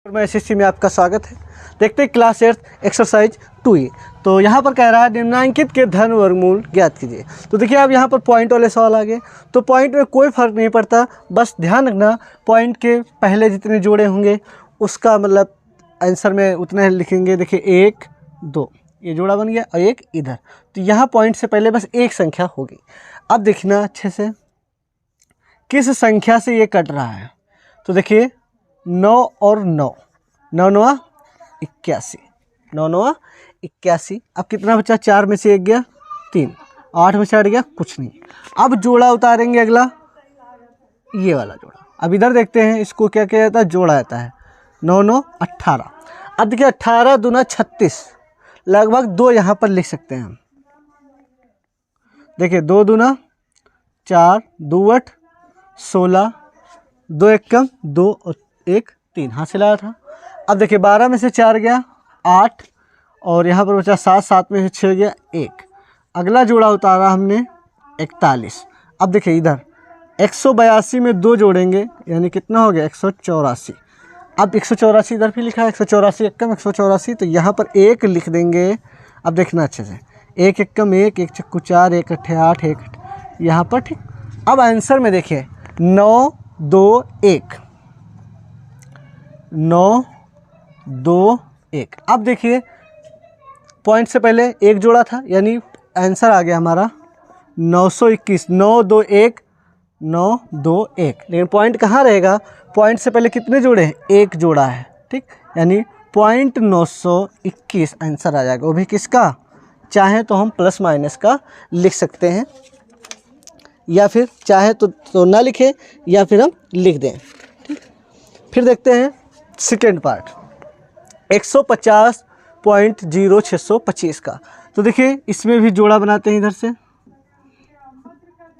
मैं एसएससी में आपका स्वागत है। देखते हैं क्लास 8 एक्सरसाइज 2E। तो यहाँ पर कह रहा है निम्नांकित के धन वर्गमूल ज्ञात कीजिए। तो देखिए अब यहाँ पर पॉइंट वाले सवाल आ गए, तो पॉइंट में कोई फ़र्क नहीं पड़ता, बस ध्यान रखना पॉइंट के पहले जितने जोड़े होंगे उसका मतलब आंसर में उतने लिखेंगे। देखिए 1 2 ये जोड़ा बन गया और एक इधर, तो यहाँ पॉइंट से पहले बस एक संख्या होगी। अब देखना अच्छे से किस संख्या से ये कट रहा है। तो देखिए 9 और 9, 9 9 81, 9 9 81। अब कितना बचा? 4 में से 1 गया 3, 8 में से 8 गया कुछ नहीं। अब जोड़ा उतारेंगे अगला, ये वाला जोड़ा। अब इधर देखते हैं इसको क्या किया जाता है, जोड़ा जाता है। 9 9 18। अब देखिए 18 दूना 36, लगभग 2 यहाँ पर लिख सकते हैं हम। देखिए 2 दूना 4, 2 8 16, 2 1 कम 2 और 1 3, हाथ से लाया था। अब देखिए 12 में से 4 गया 8 और यहाँ पर बचा 7, 7 में से 6 गया 1। अगला जोड़ा उतारा हमने 41। अब देखिए इधर 182 में 2 जोड़ेंगे यानी कितना हो गया 184। अब 184 इधर भी लिखा है, 184 एक कम 184, तो यहाँ पर 1 लिख देंगे। अब देखना अच्छे से, 1 1 कम 1, 1 चक्कू 4, 1 अट्ठे 8, 1 यहाँ पर ठीक। अब आंसर में देखिए 9 2 1, 9 2 1। अब देखिए पॉइंट से पहले एक जोड़ा था यानी आंसर आ गया हमारा 921। 9 2 1 9 2 1, लेकिन पॉइंट कहाँ रहेगा? पॉइंट से पहले कितने जोड़े हैं? एक जोड़ा है, ठीक, यानी पॉइंट 921 आंसर आ जाएगा। वो भी किसका? चाहे तो हम प्लस माइनस का लिख सकते हैं, या फिर चाहे तो ना लिखें या फिर हम लिख दें, ठीक। फिर देखते हैं सेकेंड पार्ट 150.0625 का। तो देखिए इसमें भी जोड़ा बनाते हैं। इधर से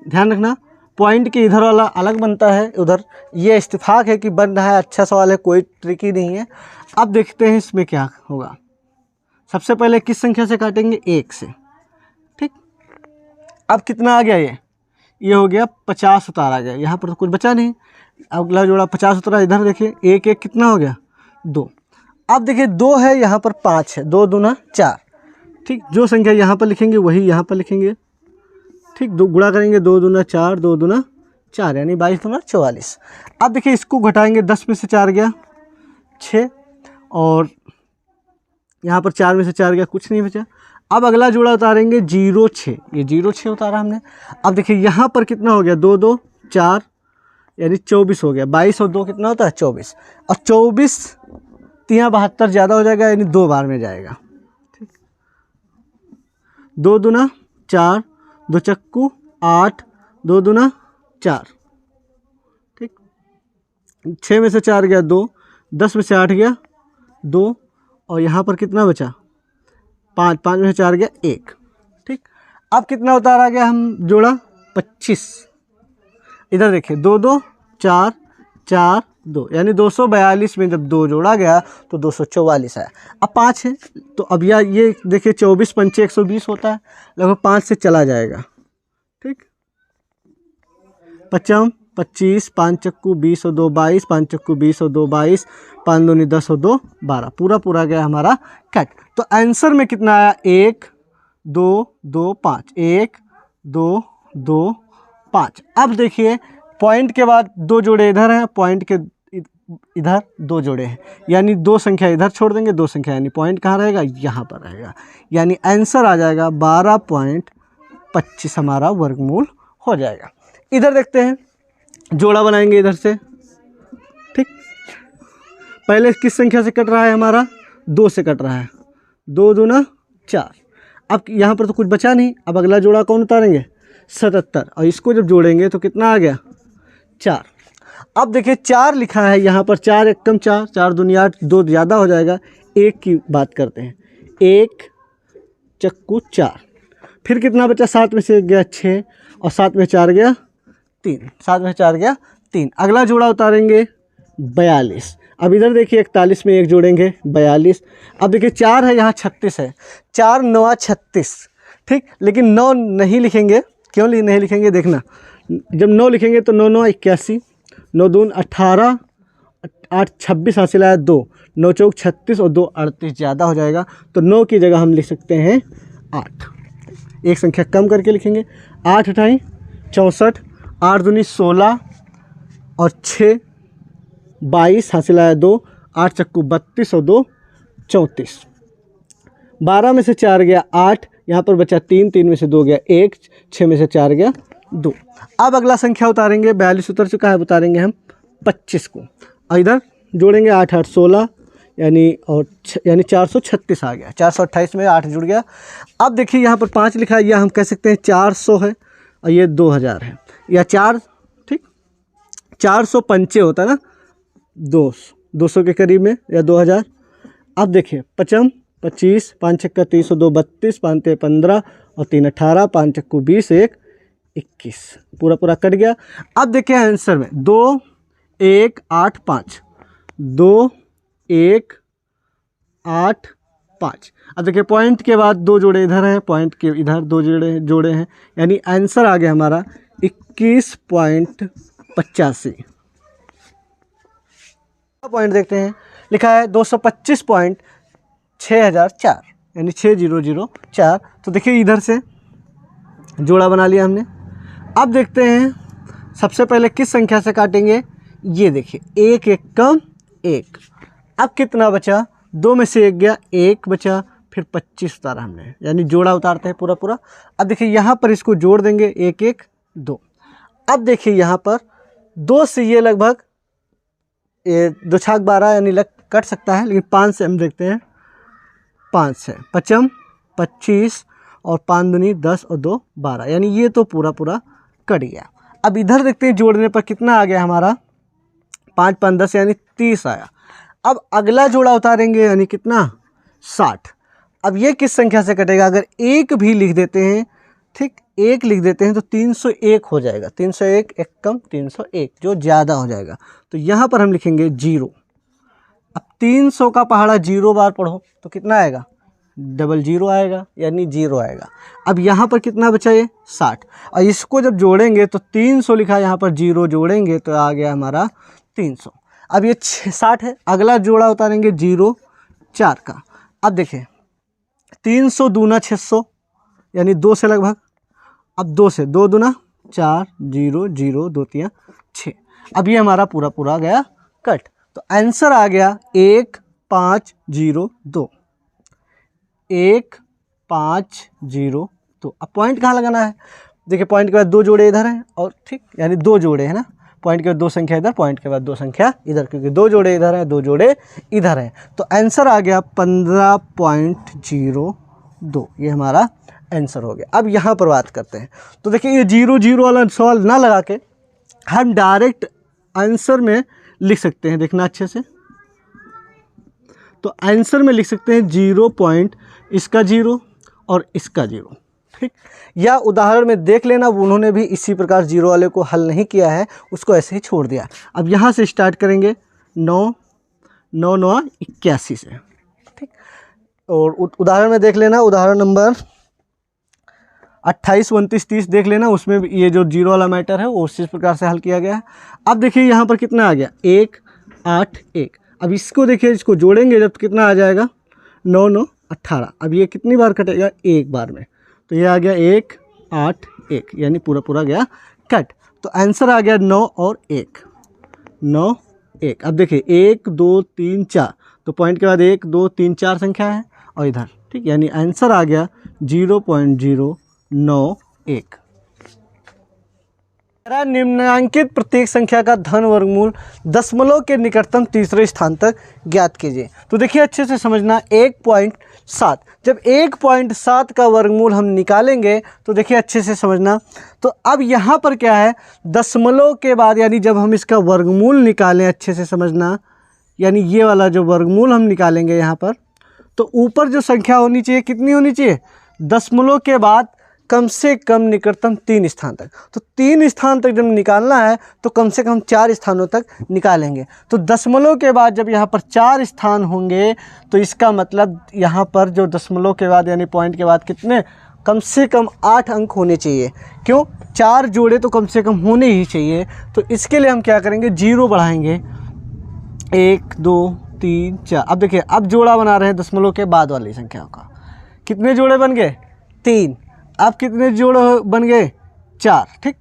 ध्यान रखना पॉइंट के इधर वाला अलग बनता है, उधर ये इत्तेफाक है कि बन रहा है। अच्छा सवाल है, कोई ट्रिकी नहीं है। अब देखते हैं इसमें क्या होगा। सबसे पहले किस संख्या से काटेंगे? 1 से, ठीक। अब कितना आ गया? ये हो गया 50 उतारा गया, यहाँ पर तो कुछ बचा नहीं। अगला जोड़ा 50 उतारा, इधर देखिए 1 1 कितना हो गया 2। अब देखिए 2 है, यहाँ पर 5 है, 2 दूना 4, ठीक। जो संख्या यहाँ पर लिखेंगे वही यहाँ पर लिखेंगे, ठीक। 2 गुणा करेंगे, 2 दूना 4, 2 दूना 4 यानी 22 दूना 44। अब देखिए इसको घटाएंगे, 10 में से 4 गया 6 और यहाँ पर 4 में से 4 गया कुछ नहीं बचा। अब अगला जोड़ा उतारेंगे 0 6, ये 0 6 उतारा हमने। अब देखिए यहाँ पर कितना हो गया 2 2 4 यानी 24 हो गया। 22 और 2 कितना होता है? 24, और 24 3 72 ज़्यादा हो जाएगा यानी 2 बार में जाएगा, ठीक। 2 दूना 4, 2 चक्कू 8, 2 दूना 4, ठीक। 6 में से 4 गया 2, 10 में से 8 गया 2 और यहाँ पर कितना बचा 5, 5 में से 4 गया 1, ठीक। अब कितना उतारा गया हम जोड़ा? 25। इधर देखिए 2 2 4 4 2 यानी 242 में जब 2 जोड़ा गया तो 244 आया। अब 5 है तो अब ये देखिए 24 पंचे 120 होता है, लगभग 5 से चला जाएगा, ठीक। 55 25, 5 चक्कू 20 और 2 22, 5 चक्कू 20 और 2 22, 5 दूनी 10 और 2 12, पूरा गया हमारा कट। तो आंसर में कितना आया? 1 2 2 5, 1 2 2 5। अब देखिए पॉइंट के बाद 2 जोड़े इधर हैं, पॉइंट के इधर 2 जोड़े हैं, यानी 2 संख्या इधर छोड़ देंगे, 2 संख्या यानी पॉइंट कहाँ रहेगा? यहाँ पर रहेगा, यानी आंसर आ जाएगा 12.25 हमारा वर्गमूल हो जाएगा। इधर देखते हैं, जोड़ा बनाएंगे इधर से, ठीक। पहले किस संख्या से कट रहा है हमारा? 2 से कट रहा है, 2 दूना 4। अब यहाँ पर तो कुछ बचा नहीं। अब अगला जोड़ा कौन उतारेंगे? 77, और इसको जब जोड़ेंगे तो कितना आ गया? 4। अब देखिए 4 लिखा है यहाँ पर, 4 1 कम 4, 4 दूनी 8, 2 ज़्यादा हो जाएगा। 1 की बात करते हैं, 1 चक्कू 4, फिर कितना बचा? 7 में से 1 गया 6 और 7 में 4 गया 3, 7 में 4 गया 3। अगला जोड़ा उतारेंगे 42। अब इधर देखिए 41 में 1 जोड़ेंगे 42। अब देखिए 4 है, यहाँ 36 है, 4 9 36, ठीक। लेकिन 9 नहीं लिखेंगे, क्यों नहीं लिखेंगे? देखना, जब 9 लिखेंगे तो 9 9 81, 9 दून 18, 8 26 हासिल आया 2, 9 चौक 36 और 2 38 ज़्यादा हो जाएगा, तो 9 की जगह हम लिख सकते हैं 8। एक संख्या कम करके लिखेंगे, 8 अठाई 64, 8 दूनी 16 और 6 22 हासिल आया 2, 8 चक्कू 32 और 2 34। 12 में से 4 गया 8, यहाँ पर बचा 3, 3 में से 2 गया 1, 6 में से 4 गया 2। अब अगला संख्या उतारेंगे, 42 उतर चुका है, उतारेंगे हम 25 को और इधर जोड़ेंगे 8 8 16 यानी 436 आ गया। 428 में 8 जुड़ गया। अब देखिए यहाँ पर 5 लिखा है, या हम कह सकते हैं 400 है और ये 2000 है, या 4 ठीक 400 पंचे होता है ना, 200 के करीब में, या 2000। अब देखिए 55 25, 5 छक्का 30 2 32, 5 ते 15 और 3 18, 5 चक्कू 20, 1 21, पूरा कट गया। अब देखिए आंसर में 2 1 8 5, 2 1 8 5। अब देखिए पॉइंट के बाद 2 जोड़े इधर हैं, पॉइंट के इधर 2 जोड़े हैं, यानी आंसर आ गया हमारा 21.85। पॉइंट देखते हैं, लिखा है 225.6004 यानी 6004। तो देखिए इधर से जोड़ा बना लिया हमने। अब देखते हैं सबसे पहले किस संख्या से काटेंगे। ये देखिए 1 1 कम 1। अब कितना बचा, 2 में से 1 गया, 1 बचा, फिर 25 उतारा हमने, यानी जोड़ा उतारते हैं पूरा। अब देखिए यहाँ पर इसको जोड़ देंगे 1 1 2। अब देखिए यहाँ पर 2 से ये लगभग 2 छाक 12 यानी कट सकता है, लेकिन 5 से हम देखते हैं, 5 से 55 25 और 5 दूनी 10 और 2 12, यानी ये तो पूरा कट गया। अब इधर देखते हैं जोड़ने पर कितना आ गया हमारा, 5 5 10 यानी 30 आया। अब अगला जोड़ा उतारेंगे यानी कितना, 60। अब ये किस संख्या से कटेगा, अगर 1 भी लिख देते हैं, ठीक 1 लिख देते हैं तो 301 हो जाएगा। 301 1 कम 301 जो ज़्यादा हो जाएगा, तो यहाँ पर हम लिखेंगे 0। अब 300 का पहाड़ा 0 बार पढ़ो तो कितना आएगा, 00 आएगा, यानी 0 आएगा। अब यहाँ पर कितना बचा, ये 60, और इसको जब जोड़ेंगे तो 300 लिखा है, यहाँ पर 0 जोड़ेंगे तो आ गया हमारा 300। अब ये 60 है, अगला जोड़ा उतारेंगे 0 4 का। अब देखिए 300 दूना 600 यानी 2 से लगभग। अब 2 से 2 दूना 4 0 0 2 3 6। अब ये हमारा पूरा गया कट, तो आंसर आ गया 1502। 1502। अब पॉइंट कहाँ लगाना है, देखिए पॉइंट के बाद 2 जोड़े इधर हैं, और ठीक यानी 2 जोड़े हैं ना, पॉइंट के बाद 2 संख्या इधर, पॉइंट के बाद 2 संख्या इधर, क्योंकि 2 जोड़े इधर हैं 2 जोड़े इधर हैं, तो आंसर आ गया 15.02। ये हमारा आंसर हो गया। अब यहाँ पर बात करते हैं, तो देखिए ये 0 0 वाला सवाल ना लगा के हम डायरेक्ट आंसर में लिख सकते हैं, देखना अच्छे से। तो आंसर में लिख सकते हैं 0 पॉइंट इसका 0 और इसका 0, ठीक। या उदाहरण में देख लेना, उन्होंने भी इसी प्रकार 0 वाले को हल नहीं किया है, उसको ऐसे ही छोड़ दिया। अब यहाँ से स्टार्ट करेंगे 9 9 9 81 से, ठीक। और उदाहरण में देख लेना, उदाहरण नंबर 28 29 30 देख लेना, उसमें ये जो 0 वाला मैटर है वो उसी प्रकार से हल किया गया है। अब देखिए यहाँ पर कितना आ गया, 1 8 1। अब इसको देखिए, इसको जोड़ेंगे जब कितना आ जाएगा, 9 9 18। अब ये कितनी बार कटेगा, एक बार में, तो ये आ गया 1 8 1, यानी पूरा गया कट। तो आंसर आ गया 9 और 1 9 1। अब देखिए 1 2 3 4, तो पॉइंट के बाद 1 2 3 4 संख्या है और इधर, ठीक, यानी आंसर आ गया 0.091। निम्नांकित प्रत्येक संख्या का धन वर्गमूल दशमलव के निकटतम तीसरे स्थान तक ज्ञात कीजिए। तो देखिए अच्छे से समझना, 1.7, जब 1.7 का वर्गमूल हम निकालेंगे तो देखिए अच्छे से समझना। तो अब यहाँ पर क्या है, दशमलव के बाद, यानी जब हम इसका वर्गमूल निकालें, अच्छे से समझना, यानी ये वाला जो वर्गमूल हम निकालेंगे यहाँ पर, तो ऊपर जो संख्या होनी चाहिए कितनी होनी चाहिए, दशमलव के बाद कम से कम निकटतम 3 स्थान तक। तो 3 स्थान तक जब निकालना है तो कम से कम 4 स्थानों तक निकालेंगे। तो दशमलव के बाद जब यहाँ पर 4 स्थान होंगे तो इसका मतलब यहाँ पर जो दशमलव के बाद यानी पॉइंट के बाद कितने, कम से कम 8 अंक होने चाहिए। क्यों, 4 जोड़े तो कम से कम होने ही चाहिए। तो इसके लिए हम क्या करेंगे, 0 बढ़ाएंगे, 1 2 3 4। अब देखिए अब जोड़ा बना रहे हैं दशमलव के बाद वाली संख्या का। कितने जोड़े बन गए? 3। अब कितने जोड़े बन गए? 4। ठीक,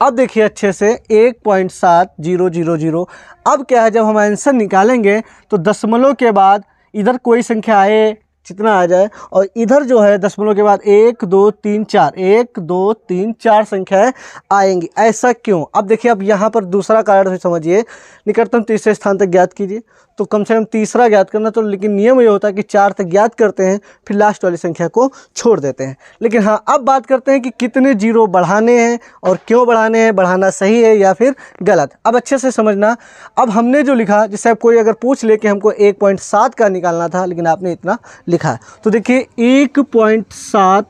अब देखिए अच्छे से 1.7000। अब क्या है, जब हम आंसर निकालेंगे तो दशमलव के बाद इधर कोई संख्या आए जितना आ जाए, और इधर जो है दशमलव के बाद 1 2 3 4 1 2 3 4 संख्याएं आएंगी। ऐसा क्यों? अब देखिए, अब यहाँ पर दूसरा कारण है, समझिए। निकटतम तीसरे स्थान तक ज्ञात कीजिए, तो कम से कम तीसरा ज्ञात करना, तो लेकिन नियम ये होता है कि 4 तक ज्ञात करते हैं, फिर लास्ट वाली संख्या को छोड़ देते हैं। लेकिन हाँ, अब बात करते हैं कि कितने जीरो बढ़ाने हैं और क्यों बढ़ाने हैं, बढ़ाना सही है या फिर गलत। अब अच्छे से समझना। अब हमने जो लिखा, जैसे अब कोई अगर पूछ ले कि हमको 1.7 का निकालना था, लेकिन आपने इतना लिखा है, तो देखिए 1.7,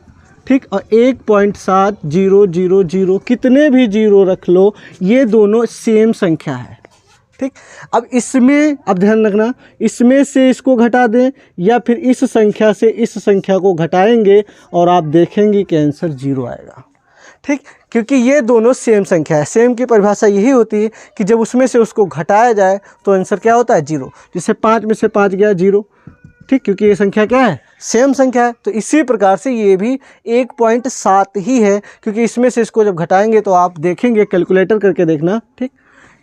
ठीक, और 1.7000, कितने भी जीरो रख लो, ये दोनों सेम संख्या है। ठीक, अब इसमें, अब ध्यान रखना, इसमें से इसको घटा दें या फिर इस संख्या से इस संख्या को घटाएंगे और आप देखेंगे कि आंसर 0 आएगा। ठीक, क्योंकि ये दोनों सेम संख्या है। सेम की परिभाषा यही होती है कि जब उसमें से उसको घटाया जाए तो आंसर क्या होता है? 0। जैसे 5 में से 5 गया 0। ठीक, क्योंकि ये संख्या क्या है? सेम संख्या है। तो इसी प्रकार से ये भी 1.7 ही है, क्योंकि इसमें से इसको जब घटाएंगे तो आप देखेंगे, कैलकुलेटर करके देखना, ठीक,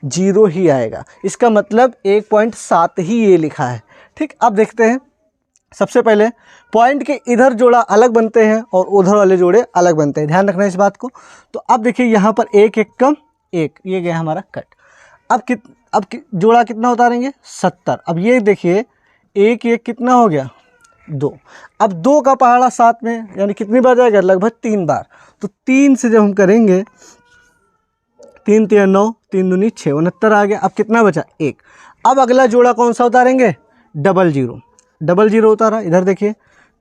0 ही आएगा। इसका मतलब 1.7 ही ये लिखा है। ठीक, अब देखते हैं। सबसे पहले पॉइंट के इधर जोड़ा अलग बनते हैं और उधर वाले जोड़े अलग बनते हैं, ध्यान रखना इस बात को। तो अब देखिए यहाँ पर 1 1 कम 1, ये गया हमारा कट। अब जोड़ा कितना उतारेंगे? 70। अब ये देखिए 1 1 कितना हो गया? 2। अब 2 का पहाड़ा 7 में, यानी कितनी बार जाएगा? लगभग 3 बार। तो 3 से जब हम करेंगे, 3 3 9, 3 दूनी 6, 69 आ गया। अब कितना बचा? 1। अब अगला जोड़ा कौन सा उतारेंगे? डबल जीरो उतारा। इधर देखिए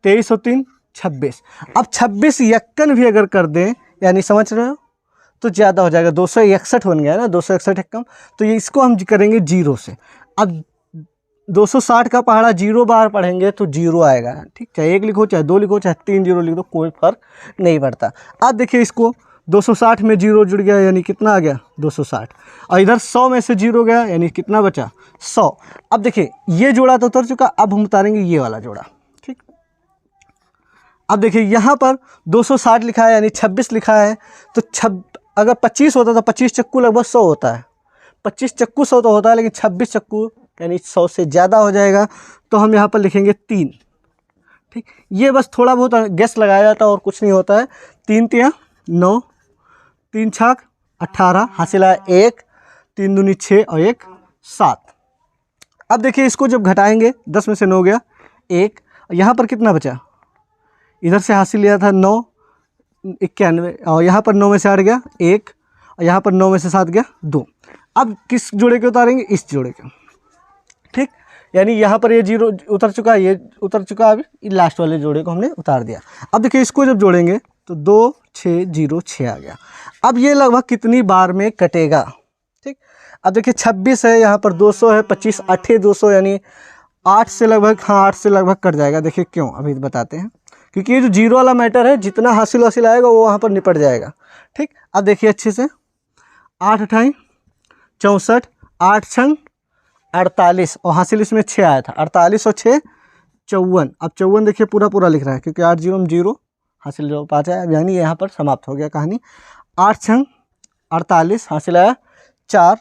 23 और 3 26। अब 26 यक्कन भी अगर कर दें, यानी समझ रहे हो, तो ज़्यादा हो जाएगा, 261 बन गया ना, 261 यक्कम। तो ये इसको हम करेंगे 0 से। अब 260 का पहाड़ा 0 बार पढ़ेंगे तो 0 आएगा। ठीक, चाहे 1 लिखो, चाहे 2 लिखो, चाहे 3 0 लिख दो, कोई फर्क नहीं पड़ता। अब देखिए इसको 260 में 0 जुड़ गया, यानी कितना आ गया? 260। और इधर 100 में से 0 गया, यानी कितना बचा? 100। अब देखिए ये जोड़ा तो उतर चुका, अब हम उतारेंगे ये वाला जोड़ा। ठीक, अब देखिए यहाँ पर 260 लिखा है, यानी 26 लिखा है, तो अगर 25 होता तो 25 चक्कू लगभग 100 होता है। 25 चक्कू 100 तो होता है, लेकिन 26 चक्कू यानी 100 से ज़्यादा हो जाएगा। तो हम यहाँ पर लिखेंगे 3। ठीक, ये बस थोड़ा बहुत गेस लगाया जाता है और कुछ नहीं होता है। 3 3 9, 3 6 18, हासिल आया 1, 3 दूनी 6 और 1 7। अब देखिए इसको जब घटाएंगे, 10 में से 9 गया 1, यहाँ पर कितना बचा? इधर से हासिल लिया था 9 91, और यहाँ पर 9 में से 8 गया 1, और यहाँ पर 9 में से 7 गया 2। अब किस जोड़े के उतारेंगे? इस जोड़े के। ठीक, यानी यहाँ पर ये 0 उतर चुका, ये उतर चुका, अभी लास्ट वाले जोड़े को हमने उतार दिया। अब देखिए इसको जब जोड़ेंगे तो 2 6 0 6 आ गया। अब ये लगभग कितनी बार में कटेगा? ठीक, अब देखिए 26 है, यहाँ पर 200 है, 25 8 200, यानी 8 से लगभग, हाँ 8 से लगभग कट जाएगा। देखिए क्यों, अभी बताते हैं। क्योंकि ये जो 0 वाला मैटर है, जितना हासिल वासिल आएगा वो वहाँ पर निपट जाएगा। ठीक, अब देखिए अच्छे से, 8 8 64, 8 6 48, और हासिल इसमें 6 आया था, 48 और 6 54। अब 54 देखिए पूरा लिख रहा है, क्योंकि 8 0 0 हासिल जो 5 आया, यानी यहाँ पर समाप्त हो गया कहानी। 8 6 48, हासिल आया 4,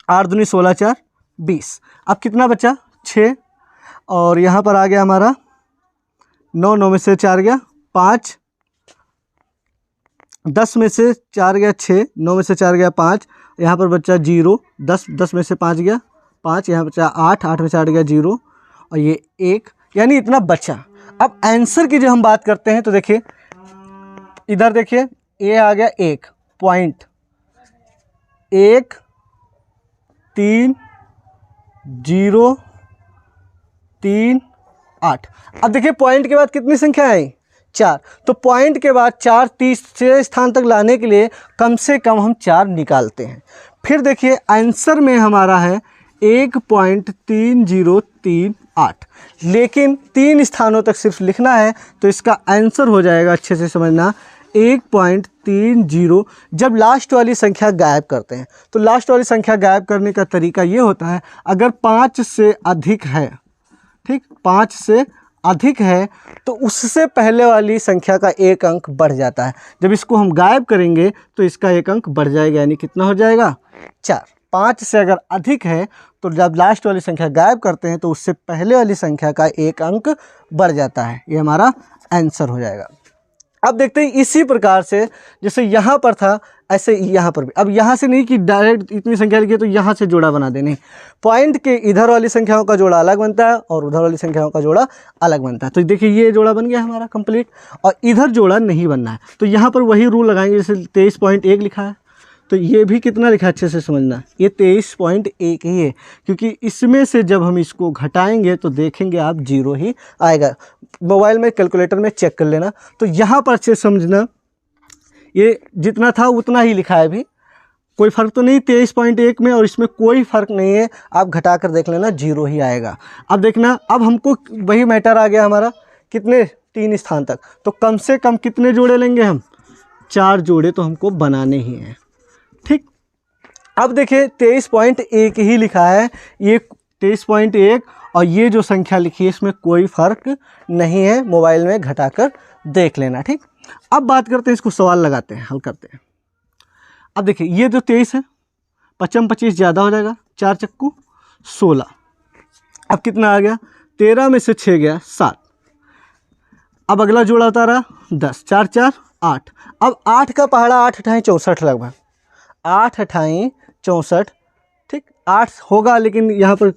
8 दूनी 16 4 20। अब कितना बचा? 6, और यहाँ पर आ गया हमारा 9, 9 में से 4 गया 5, 10 में से 4 गया 6, 9 में से 4 गया 5, यहाँ पर बचा 0, 10 में से 5 गया 5, यहाँ बचा 8, 8 में से 8 गया 0, और ये 1, यानी इतना बचा। अब आंसर की जब हम बात करते हैं तो देखिए इधर देखिए, ये आ गया 1 पॉइंट 1 3 0 3 8। अब देखिए पॉइंट के बाद कितनी संख्या आई? 4। तो पॉइंट के बाद 4 तीसरे स्थान तक लाने के लिए कम से कम हम 4 निकालते हैं। फिर देखिए आंसर में हमारा है 1.3038, लेकिन 3 स्थानों तक सिर्फ लिखना है, तो इसका आंसर हो जाएगा, अच्छे से समझना, 1.30 जब लास्ट वाली संख्या गायब करते हैं। तो लास्ट वाली संख्या गायब करने का तरीका ये होता है, अगर 5 से अधिक है, ठीक, 5 से अधिक है तो उससे पहले वाली संख्या का एक अंक बढ़ जाता है। जब इसको हम गायब करेंगे तो इसका एक अंक बढ़ जाएगा, यानी कितना हो जाएगा 4। 5 से अगर अधिक है तो जब लास्ट वाली संख्या गायब करते हैं तो उससे पहले वाली संख्या का एक अंक बढ़ जाता है। ये हमारा आंसर हो जाएगा। अब देखते हैं इसी प्रकार से जैसे यहाँ पर था ऐसे यहाँ पर भी। अब यहाँ से नहीं कि डायरेक्ट इतनी संख्या लिखी है तो यहाँ से जोड़ा बना देने, पॉइंट के इधर वाली संख्याओं का जोड़ा अलग बनता है और उधर वाली संख्याओं का जोड़ा अलग बनता है। तो देखिए ये जोड़ा बन गया हमारा कंप्लीट, और इधर जोड़ा नहीं बनना है। तो यहाँ पर वही रूल लगाएंगे, जैसे 23.1 लिखा है तो ये भी कितना लिखा है अच्छे से समझना, ये 23.1 ही है, क्योंकि इसमें से जब हम इसको घटाएंगे तो देखेंगे आप 0 ही आएगा। मोबाइल में कैलकुलेटर में चेक कर लेना। तो यहाँ पर अच्छे समझना, ये जितना था उतना ही लिखा है, अभी कोई फ़र्क तो नहीं 23.1 में, और इसमें कोई फ़र्क नहीं है। आप घटा कर देख लेना 0 ही आएगा। अब देखना, अब हमको वही मैटर आ गया हमारा कितने 3 स्थान तक, तो कम से कम कितने जोड़े लेंगे हम, 4 जोड़े तो हमको बनाने ही हैं, ठीक। अब देखिए 23.1 ही लिखा है, ये 23.1 और ये जो संख्या लिखी है इसमें कोई फ़र्क नहीं है, मोबाइल में घटाकर देख लेना, ठीक। अब बात करते हैं, इसको सवाल लगाते हैं, हल करते हैं। अब देखिए ये जो 23 है, 25 25 ज़्यादा हो जाएगा, 4 चक्कू 16। अब कितना आ गया, 13 में से 6 गया 7। अब अगला जोड़ा होता रहा 10, 4 4 8। अब 8 का पहाड़ा 8 अठाई 64 लगभग, 8 अठाई 64, ठीक। 8 होगा लेकिन यहाँ पर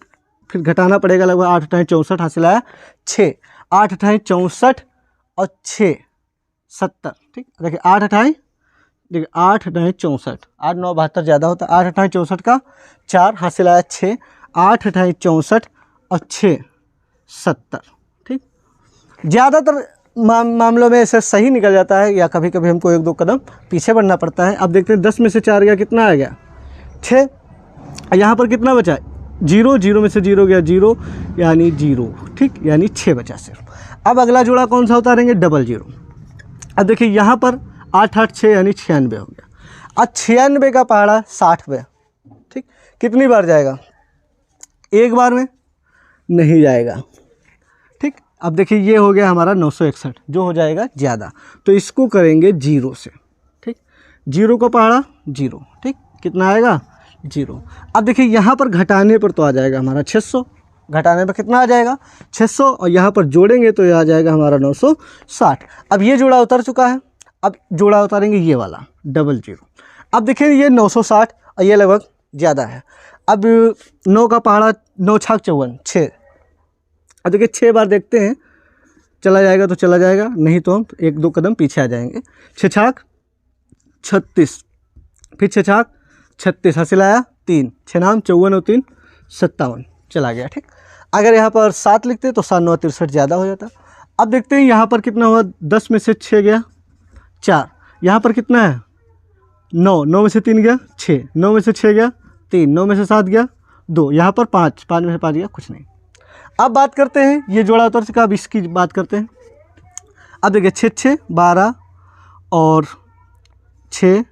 फिर घटाना पड़ेगा, लगभग 8 अठाई 64 हासिल आया 6। 8 अठाई 64 और 6 70, ठीक। देखिए 8 अठाई, देखिए 8 अठाई 64, 8 9 72 ज़्यादा होता है, 8 अठाई 64 का 4 हासिल आया 6। 8 अठाई 64 और 6 70, ठीक। ज़्यादातर मामलों में ऐसे सही निकल जाता है, या कभी कभी हमको 1 2 कदम पीछे बढ़ना पड़ता है। अब देखते हैं 10 में से 4 गया, कितना आ गया 6। यहाँ पर कितना बचा, 0, 0 में से 0 गया 0, यानी 0, ठीक, यानी 6 बचा सिर्फ। अब अगला जोड़ा कौन सा उतारेंगे, डबल 0। अब देखिए यहाँ पर 8 8 6 यानी 96 हो गया। अब 96 का पहाड़ा 60 पे, ठीक। कितनी बार जाएगा, एक बार में नहीं जाएगा, ठीक। अब देखिए ये हो गया हमारा 961, जो हो जाएगा ज़्यादा, तो इसको करेंगे 0 से, ठीक। 0 का पहाड़ा 0, ठीक, कितना आएगा 0। अब देखिए यहाँ पर घटाने पर तो आ जाएगा हमारा 600, घटाने पर कितना आ जाएगा 600, और यहाँ पर जोड़ेंगे तो ये आ जाएगा हमारा 960। अब ये जोड़ा उतर चुका है, अब जोड़ा उतारेंगे ये वाला डबल 0। अब देखिए ये 960 और ये लगभग ज़्यादा है। अब 9 का पहाड़ा 9 छाक 54 6। अब देखिए 6 बार देखते हैं, चला जाएगा तो चला जाएगा, नहीं तो हम 1 2 कदम पीछे आ जाएंगे। 6 छाक 36, फिर 6 छाक 36 हासिल आया 3, 6 नाम 54 और 3 57, चला गया, ठीक। अगर यहाँ पर 7 लिखते तो 7 9 63 ज़्यादा हो जाता। अब देखते हैं यहाँ पर कितना हुआ, 10 में से 6 गया 4, यहाँ पर कितना है 9, 9 में से 3 गया 6, 9 में से 6 गया 3, 9 में से 7 गया 2, यहाँ पर 5, 5 में से 5 गया कुछ नहीं। अब बात करते हैं, ये जोड़ा उतर चुका, अब इसकी बात करते हैं। अब देखिए 6 6 12 और 6,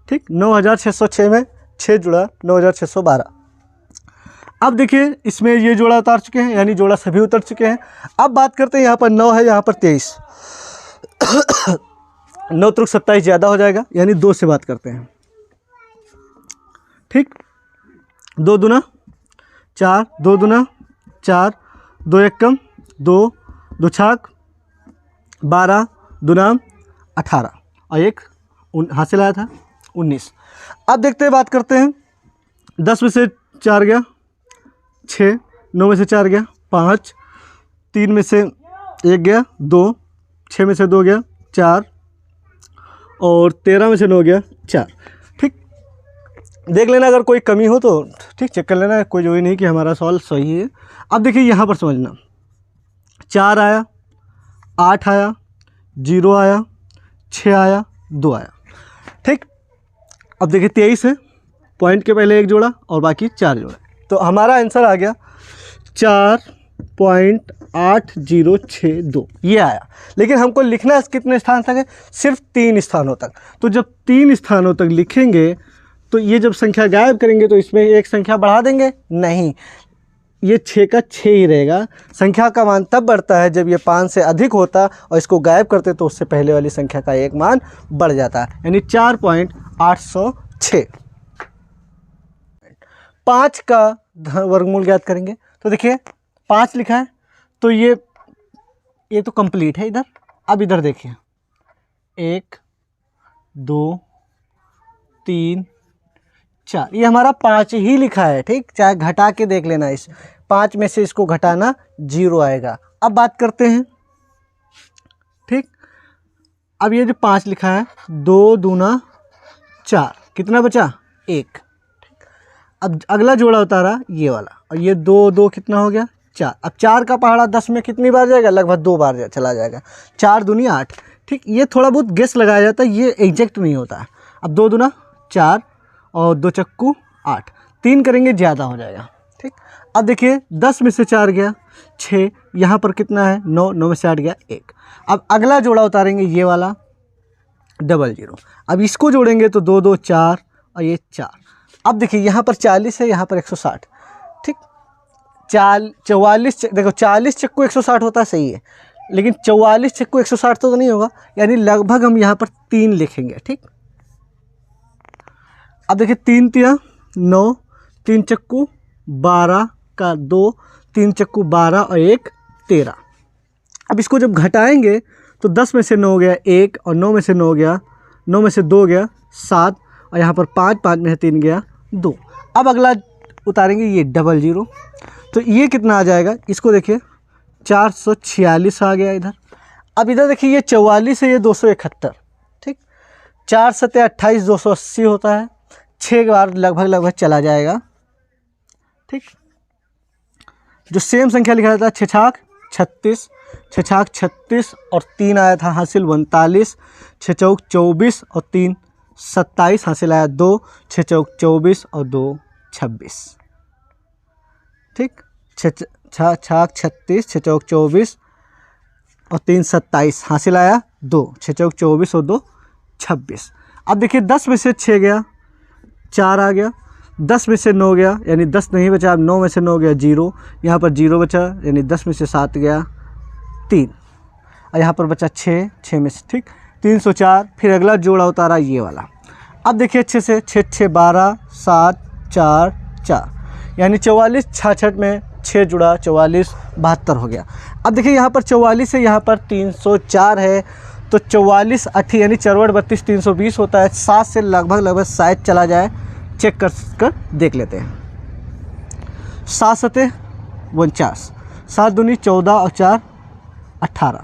ठीक, 9606 में 6 जुड़ा 9612। अब देखिए इसमें ये जोड़ा उतार चुके हैं, यानी जोड़ा सभी उतर चुके हैं। अब बात करते हैं, यहाँ पर 9 है, यहाँ पर 23 9 त्रुक 27 ज़्यादा हो जाएगा, यानी 2 से बात करते हैं, ठीक। 2 दूना 4, 2 दूना 4, 2 एक कम 2, 2 छाक 12, दूना 18 और 1 हासिल आया था 19। अब देखते हैं, बात करते हैं, 10 में से 4 गया 6, 9 में से 4 गया 5, 3 में से 1 गया 2, 6 में से 2 गया 4 और 13 में से 9 गया 4, ठीक। देख लेना अगर कोई कमी हो तो, ठीक, चेक कर लेना, कोई जो ही नहीं कि हमारा सवाल सही है। अब देखिए यहाँ पर समझना, 4 आया, 8 आया, 0 आया, 6 आया, 2 आया, ठीक। अब देखिए 23 है, पॉइंट के पहले 1 जोड़ा और बाकी 4 जोड़ा, तो हमारा आंसर आ गया 4 0.8062 ये आया। लेकिन हमको लिखना कितने स्थान तक है? सिर्फ 3 स्थानों तक। तो जब 3 स्थानों तक लिखेंगे तो ये जब संख्या गायब करेंगे तो इसमें एक संख्या बढ़ा देंगे? नहीं, ये 6 का 6 ही रहेगा। संख्या का मान तब बढ़ता है जब ये 5 से अधिक होता और इसको गायब करते तो उससे पहले वाली संख्या का एक मान बढ़ जाता है, यानी 4.806। 5 का वर्गमूल ज्ञात करेंगे तो देखिए 5 लिखा है तो ये तो कंप्लीट है इधर। अब इधर देखिए 1 2 3 4, ये हमारा 5 ही लिखा है, ठीक। चाहे घटा के देख लेना, इस 5 में से इसको घटाना 0 आएगा। अब बात करते हैं, ठीक। अब ये जो 5 लिखा है 2 दूना 4, कितना बचा? 1। अब अगला जोड़ा उतारा ये वाला, और ये 2 2 कितना हो गया? 4। अब 4 का पहाड़ा 10 में कितनी बार जाएगा? लगभग 2 बार चला जाएगा। 4 दूनी 8, ठीक। ये थोड़ा बहुत गेस लगाया जाता है, ये एग्जैक्ट नहीं होता है। अब 2 दूना 4 और 2 चक्कू 8, 3 करेंगे ज़्यादा हो जाएगा, ठीक। अब देखिए 10 में से 4 गया 6, यहाँ पर कितना है? 9, 9 में से 8 गया 1। अब अगला जोड़ा उतारेंगे ये वाला 00। अब इसको जोड़ेंगे तो 2 2 4 और ये 4। अब देखिए यहाँ पर 40 है, यहाँ पर 160, ठीक। 44, देखो 40 चक्कू 160 होता है, सही है, लेकिन 44 चक्कू 160 तो नहीं होगा, यानी लगभग हम यहाँ पर 3 लिखेंगे, ठीक। अब देखिए 3 3 9, 3 चक्कू 12 का 2, 3 चक्कू 12 और 1 13। अब इसको जब घटाएंगे तो 10 में से 9 गया 1, और 9 में से 9 गया, 9 में से 2 गया 7, और यहाँ पर 5, 5 में से 3 गया 2। अब अगला उतारेंगे ये 00, तो ये कितना आ जाएगा? इसको देखिए 446 आ गया इधर। अब इधर देखिए ये 44 है, ये 271, ठीक। 4 7 28 280 होता है, 6 बार लगभग चला जाएगा, ठीक। जो सेम संख्या लिखा जाता है 6 छाक 36, 6 छाक 36 और 3 आया था हासिल 39, 6 चौक 24 और 3 27 हासिल आया 2, 6 चौक 24 और 2 26, ठीक। 6 छाक 36, 6 चौक 24 और 3 27 हासिल आया 2, 6 चौक 24 और 2 26। अब देखिए 10 में से 6 गया 4 आ गया, 10 में से 9 गया, यानी 10 नहीं बचा। अब 9 में से 9 गया 0, यहाँ पर 0 बचा, यानी 10 में से 7 गया 3, और यहाँ पर बचा 6, 6 में से, ठीक, 304। फिर अगला जोड़ा उतारा ये वाला। अब देखिए अच्छे से 6 6 12 7 4 4, यानी 44 66 में 6 जुड़ा 44 72 हो गया। अब देखिए यहाँ पर 44 है, यहाँ पर 304 है, तो 44 80 यानी 4 32 320 होता है। 7 से लगभग शायद चला जाए, चेक कर देख लेते हैं। 7 7 49, 7 दूनी 14 और 4 18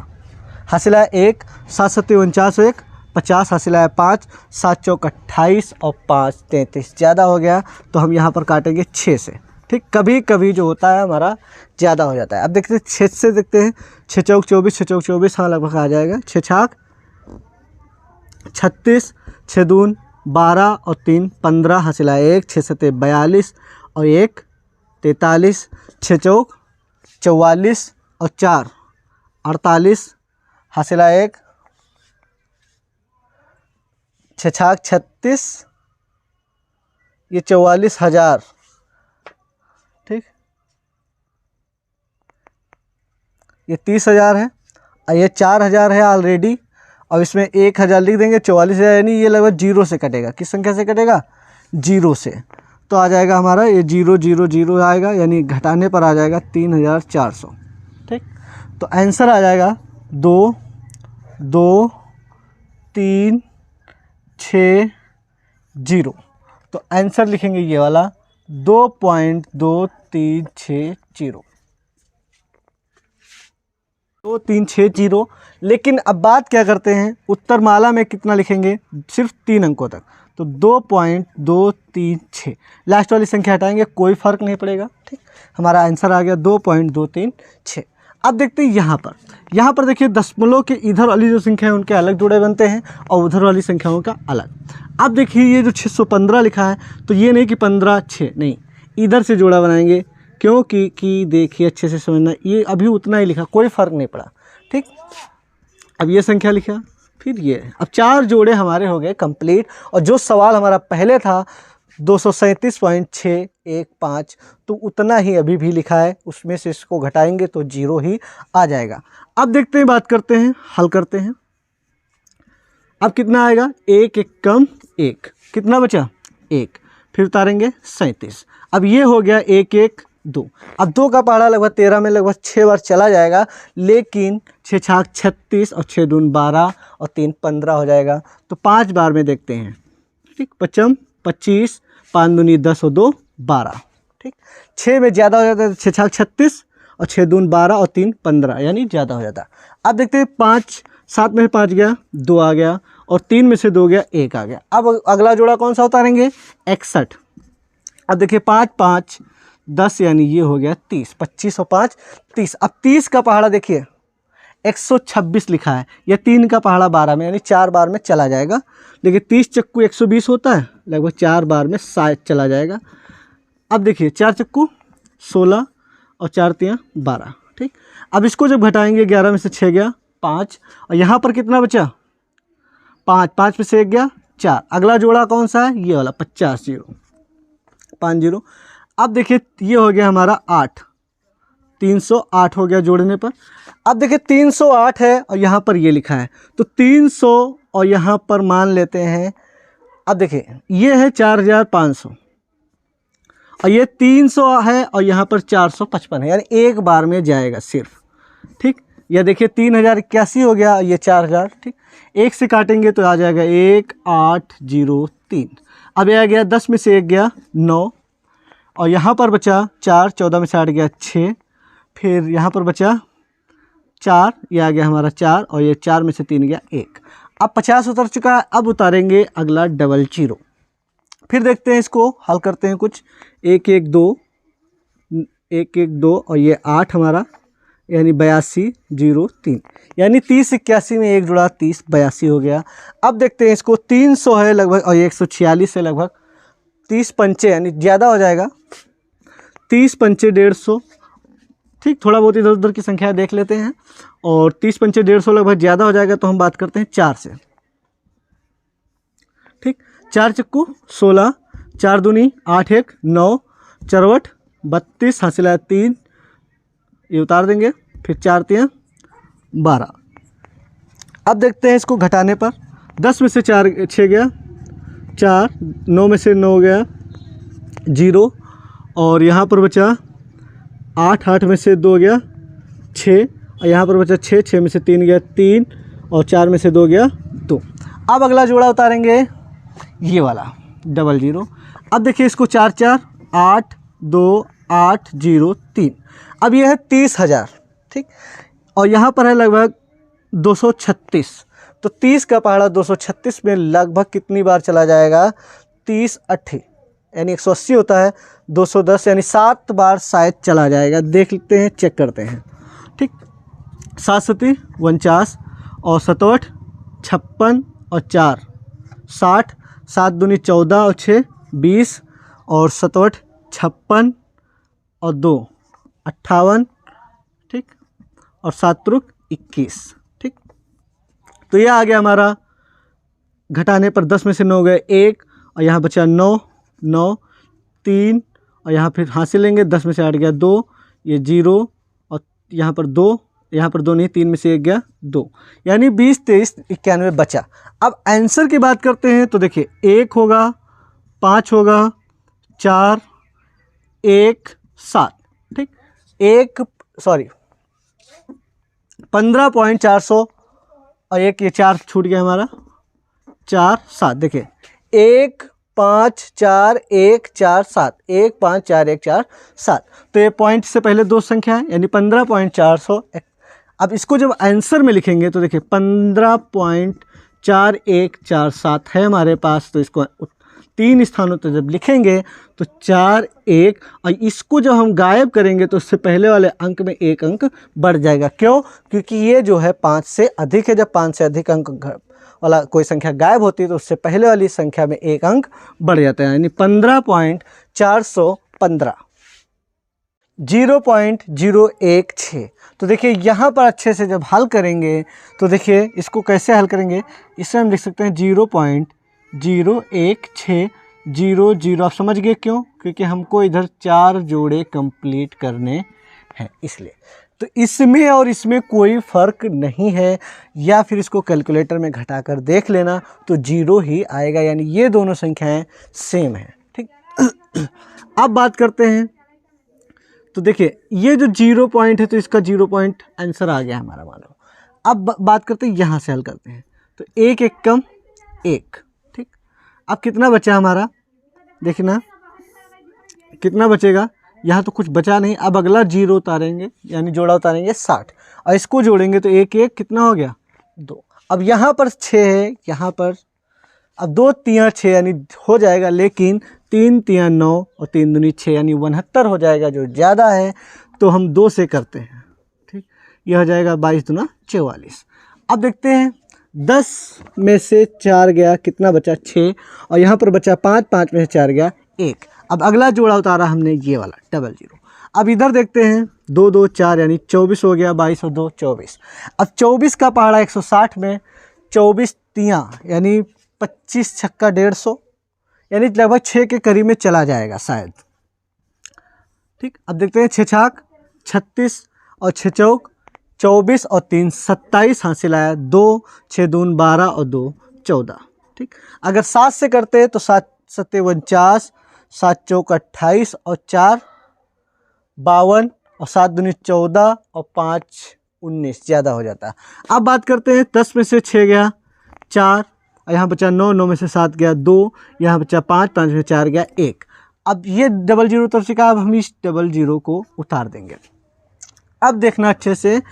हासिल आया 1, 7 7 49 और 1 50 हासिल आया 5, 7 चौक 28 और 5 33, ज़्यादा हो गया तो हम यहाँ पर काटेंगे 6 से, ठीक। कभी कभी जो होता है हमारा ज़्यादा हो जाता है। अब देखते हैं 6 से, देखते हैं 6 चौक 24, 6 चौक 24, हाँ लगभग आ जाएगा। 6 छाक 36, 6 दून 12 और 3 15 हासिल आया 1, 6 7 42 और 1 43, 6 चौक 44 और 4 48 हासिल आया 1, 6 छाक 36, ये 44,000, ठीक। ये 30,000 है और ये 4,000 है ऑलरेडी, और इसमें 1,000 लिख देंगे। 44,000 यानी ये लगभग 0 से कटेगा। किस संख्या से कटेगा? 0 से। तो आ जाएगा हमारा ये 0 0 0 आएगा, यानी घटाने पर आ जाएगा 3,400, ठीक। तो आंसर आ जाएगा 2 2 3 6 0। तो आंसर लिखेंगे ये वाला 2.2360, 2360। लेकिन अब बात क्या करते हैं, उत्तरमाला में कितना लिखेंगे? सिर्फ 3 अंकों तक, तो 2.236। लास्ट वाली संख्या हटाएंगे, कोई फ़र्क नहीं पड़ेगा, ठीक। हमारा आंसर आ गया 2.236। अब देखते हैं यहाँ पर देखिए दशमलव के इधर वाली जो संख्या है उनके अलग जोड़े बनते हैं और उधर वाली संख्याओं का अलग। अब देखिए ये जो 615 लिखा है, तो ये नहीं कि 15 6 नहीं, इधर से जोड़ा बनाएंगे क्योंकि कि देखिए अच्छे से समझना, ये अभी उतना ही लिखा, कोई फ़र्क नहीं पड़ा। ठीक, अब ये संख्या लिखा, फिर ये। अब 4 जोड़े हमारे हो गए कंप्लीट। और जो सवाल हमारा पहले था 237.615, तो उतना ही अभी भी लिखा है, उसमें से इसको घटाएंगे तो 0 ही आ जाएगा। अब देखते हैं, बात करते हैं, हल करते हैं। अब कितना आएगा, 1 1 कम 1, कितना बचा 1, फिर उतारेंगे 37। अब ये हो गया 1 1 2। अब 2 का पहाड़ा लगभग 13 में लगभग 6 बार चला जाएगा, लेकिन 6 छाक 36 और 6 दून 12 और 3 15 हो जाएगा। तो 5 बार में देखते हैं। ठीक, 25 25, 5 दूनी 10 और 2 12। ठीक, 6 में ज़्यादा हो जाता है, 6 छाक 36 और 6 दून 12 और 3 15, यानी ज़्यादा हो जाता है। अब देखते हैं 5, 7 में से 5 गया, 2 आ गया, और 3 में से 2 गया, 1 आ गया। अब अगला जोड़ा कौन सा उतारेंगे, 61। अब देखिए 5 5 10, यानी ये हो गया 30, 25 और 5 30। अब 30 का पहाड़ा देखिए 126 लिखा है, या 3 का पहाड़ा 12 में, यानी 4 बार में चला जाएगा। देखिए 30 चक्कू 120 होता है, लगभग 4 बार में शायद चला जाएगा। अब देखिए 4 चक्कू 16 और 4 तियाँ 12। ठीक, अब इसको जब घटाएंगे, 11 में से 6 गया 5, और यहाँ पर कितना बचा 5, 5 में से 1 गया 4। अगला जोड़ा कौन सा है, ये वाला 50 0 5 0। अब देखिए ये हो गया हमारा 8, 308 हो गया जोड़ने पर। अब देखिए 308 है और यहाँ पर ये लिखा है, तो 300 और यहाँ पर मान लेते हैं। अब देखिए ये है 4500 और ये 300 है और यहाँ पर 455 है, यानी एक बार में जाएगा सिर्फ। ठीक, यह देखिए 3081 हो गया, ये 4000। ठीक, 1 से काटेंगे तो आ जाएगा 1803। अब यह आ गया 10 में से 1 गया 9, और यहाँ पर बचा 4, 14 में से 8 गया 6, फिर यहाँ पर बचा 4, ये आ गया हमारा 4, और ये 4 में से 3 गया 1। अब 50 उतर चुका है। अब उतारेंगे अगला 00। फिर देखते हैं, इसको हल करते हैं कुछ। 1 1 2 1 1 2 और ये 8 हमारा, यानी 82 0 3, यानी 30 81 में एक जुड़ा 30 82 हो गया। अब देखते हैं इसको, 300 है लगभग और 146 है लगभग, 30 पंचे यानी ज़्यादा हो जाएगा, 30 पंचे 150। ठीक, थोड़ा बहुत इधर उधर की संख्या देख लेते हैं, और 30 पंचे 150 लगभग ज़्यादा हो जाएगा, तो हम बात करते हैं 4 से। ठीक, 4 चक्कू 16, 4 दूनी 8 1 9, 4 32, हासिल 3, ये उतार देंगे, फिर 4 तियाँ 12। अब देखते हैं इसको घटाने पर, 10 में से 4 6 गया 4, 9 में से 9 गया 0, और यहाँ पर बचा 8, 8 में से 2 गया 6, और यहाँ पर बचा 6, 6 में से 3 गया 3, और 4 में से 2 गया 2। अब अगला जोड़ा उतारेंगे, ये वाला 00। अब देखिए इसको 4 4 8 2 8 0 3। अब ये है 30,000। ठीक, और यहाँ पर है लगभग 236, तो 30 का पहाड़ा 236 में लगभग कितनी बार चला जाएगा, 30 8 यानी 180 होता है, 210 यानी 7 बार शायद चला जाएगा। देख लेते हैं, चेक करते हैं। ठीक, 7 7 49 और 7 8 56 और 4 60, 7 दूनी 14 और 6 20, और 7 8 56 और 2 58। ठीक, और 7 त्रुक 21। ठीक, तो यह आ गया हमारा, घटाने पर 10 में से 9 गए 1, और यहाँ बचा 9 9 3, और यहाँ फिर हासिल लेंगे, 10 में से 8 गया 2, ये 0, और यहाँ पर 2, यहाँ पर 2 नहीं, 3 में से 1 गया 2, यानी 20 23 91 बचा। अब आंसर की बात करते हैं, तो देखिए 1 होगा, 5 होगा, 4 1 7। ठीक, 15.400, और एक ये 4 छूट गया हमारा, 4 7। देखिए 1 5 4 1 4 7, 1 5 4 1 4 7, तो ये पॉइंट से पहले 2 संख्या है, यानी 15.400। अब इसको जब आंसर में लिखेंगे तो देखिए 15.4147 है हमारे पास, तो इसको 3 स्थानों पर जब लिखेंगे तो 4 1, और इसको जब हम गायब करेंगे तो उससे पहले वाले अंक में 1 अंक बढ़ जाएगा। क्यों? क्योंकि ये जो है 5 से अधिक है। जब 5 से अधिक अंक वाला कोई संख्या गायब होती है तो उससे पहले वाली संख्या में 1 अंक बढ़ जाता है, यानी 15.415। 0.016। तो देखिए यहाँ पर अच्छे से जब हल करेंगे तो देखिए इसको कैसे हल करेंगे, इससे हम लिख सकते हैं 0.01600। आप समझ गए क्यों? क्योंकि हमको इधर 4 जोड़े कंप्लीट करने हैं इसलिए। तो इसमें और इसमें कोई फ़र्क नहीं है, या फिर इसको कैलकुलेटर में घटाकर देख लेना तो 0 ही आएगा, यानी ये दोनों संख्याएं सेम हैं। ठीक। अब बात करते हैं, तो देखिए ये जो 0 पॉइंट है तो इसका 0 पॉइंट आंसर आ गया हमारा, मान लो। अब बात करते हैं, यहाँ से हल करते हैं, तो 1 1 कम 1। ठीक। अब कितना बचा हमारा, देखना कितना बचेगा, यहाँ तो कुछ बचा नहीं। अब अगला 0 उतारेंगे, यानी जोड़ा उतारेंगे 60, और इसको जोड़ेंगे तो 1 1 कितना हो गया 2। अब यहाँ पर 6 है, यहाँ पर अब 2 3 6 यानी हो जाएगा, लेकिन 3 3 9 और 3 दूनी 6 यानी 69 हो जाएगा, जो ज़्यादा है। तो हम 2 से करते हैं। ठीक। यह हो जाएगा 22 दूना 44। अब देखते हैं 10 में से 4 गया, कितना बचा 6, और यहाँ पर बचा 5, 5 में से 4 गया 1। अब अगला जोड़ा उतारा हमने ये वाला 00। अब इधर देखते हैं 2 2 4 यानी 24 हो गया, 22 और 2 24। अब 24 का पहाड़ा 160 में 24 तियाँ यानी 25 छक्का 150, यानी लगभग 6 के करीब में चला जाएगा शायद। ठीक। अब देखते हैं 6 छाक 36 और 6 चौक 24 और 3 27 हासिल आया। 2 6 दून 12 और 2 14। ठीक। अगर 7 से करते हैं तो 7 7 49, 7 चौक 28 और 4 52 और 7 दूनी 14 और 5 19, ज़्यादा हो जाता है। अब बात करते हैं 10 में से 6 गया 4, और यहाँ बचा 9, 9 में से 7 गया 2, यहाँ बचा 5, 5 में से 4 गया 1। अब ये 00 तरफ से कहा, अब हम इस 00 को उतार देंगे। अब देखना अच्छे से,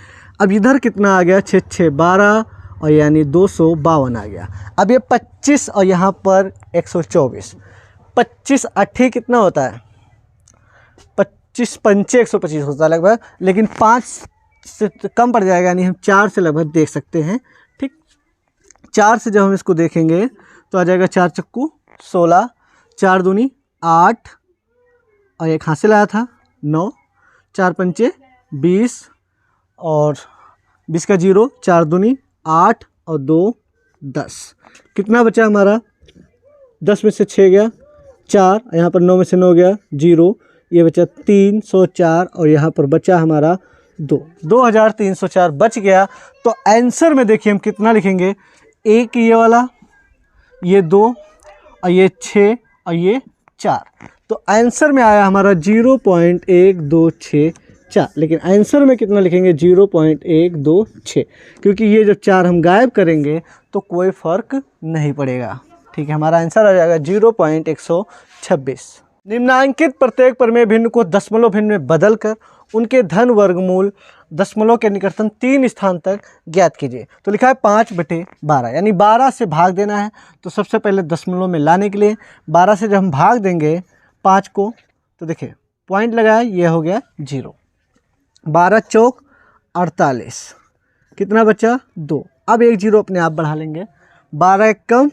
अब इधर कितना आ गया 6 6 12 और यानी 252 आ गया। अब ये 25 और यहाँ पर 124, 25 8 कितना होता है, 25 पंचे 125 होता है लगभग, लेकिन 5 से कम पड़ जाएगा, यानी हम 4 से लगभग देख सकते हैं। ठीक। 4 से जब हम इसको देखेंगे तो आ जाएगा 4 चक्कू 16, 4 दूनी 8 और एक हासिल आया था 9, 4 पंचे 20 और 20 का 0, 4 दूनी 8 और 2 10। कितना बचा हमारा, 10 में से 6 गया 4, यहाँ पर 9 में से 9 गया 0, ये बचा 304 और यहाँ पर बचा हमारा 2, 2304 बच गया। तो आंसर में देखिए हम कितना लिखेंगे, एक ये वाला, ये 2 और ये 6 और ये 4। तो आंसर में आया हमारा 0.1264, लेकिन आंसर में कितना लिखेंगे 0.126, क्योंकि ये जो 4 हम गायब करेंगे तो कोई फ़र्क नहीं पड़ेगा। ठीक है, हमारा आंसर आ जाएगा 0.126। निम्नांकित प्रत्येक प्रमेय भिन्न को दशमलव भिन्न में बदलकर उनके धन वर्गमूल दशमलव के निकटतम 3 स्थान तक ज्ञात कीजिए। तो लिखा है 5/12, यानी 12 से भाग देना है। तो सबसे पहले दशमलव में लाने के लिए 12 से जब हम भाग देंगे 5 को, तो देखिए पॉइंट लगाया, ये हो गया 0। 12 चौक 48, कितना बचा 2। अब एक 0 अपने आप बढ़ा लेंगे, 12 एक कम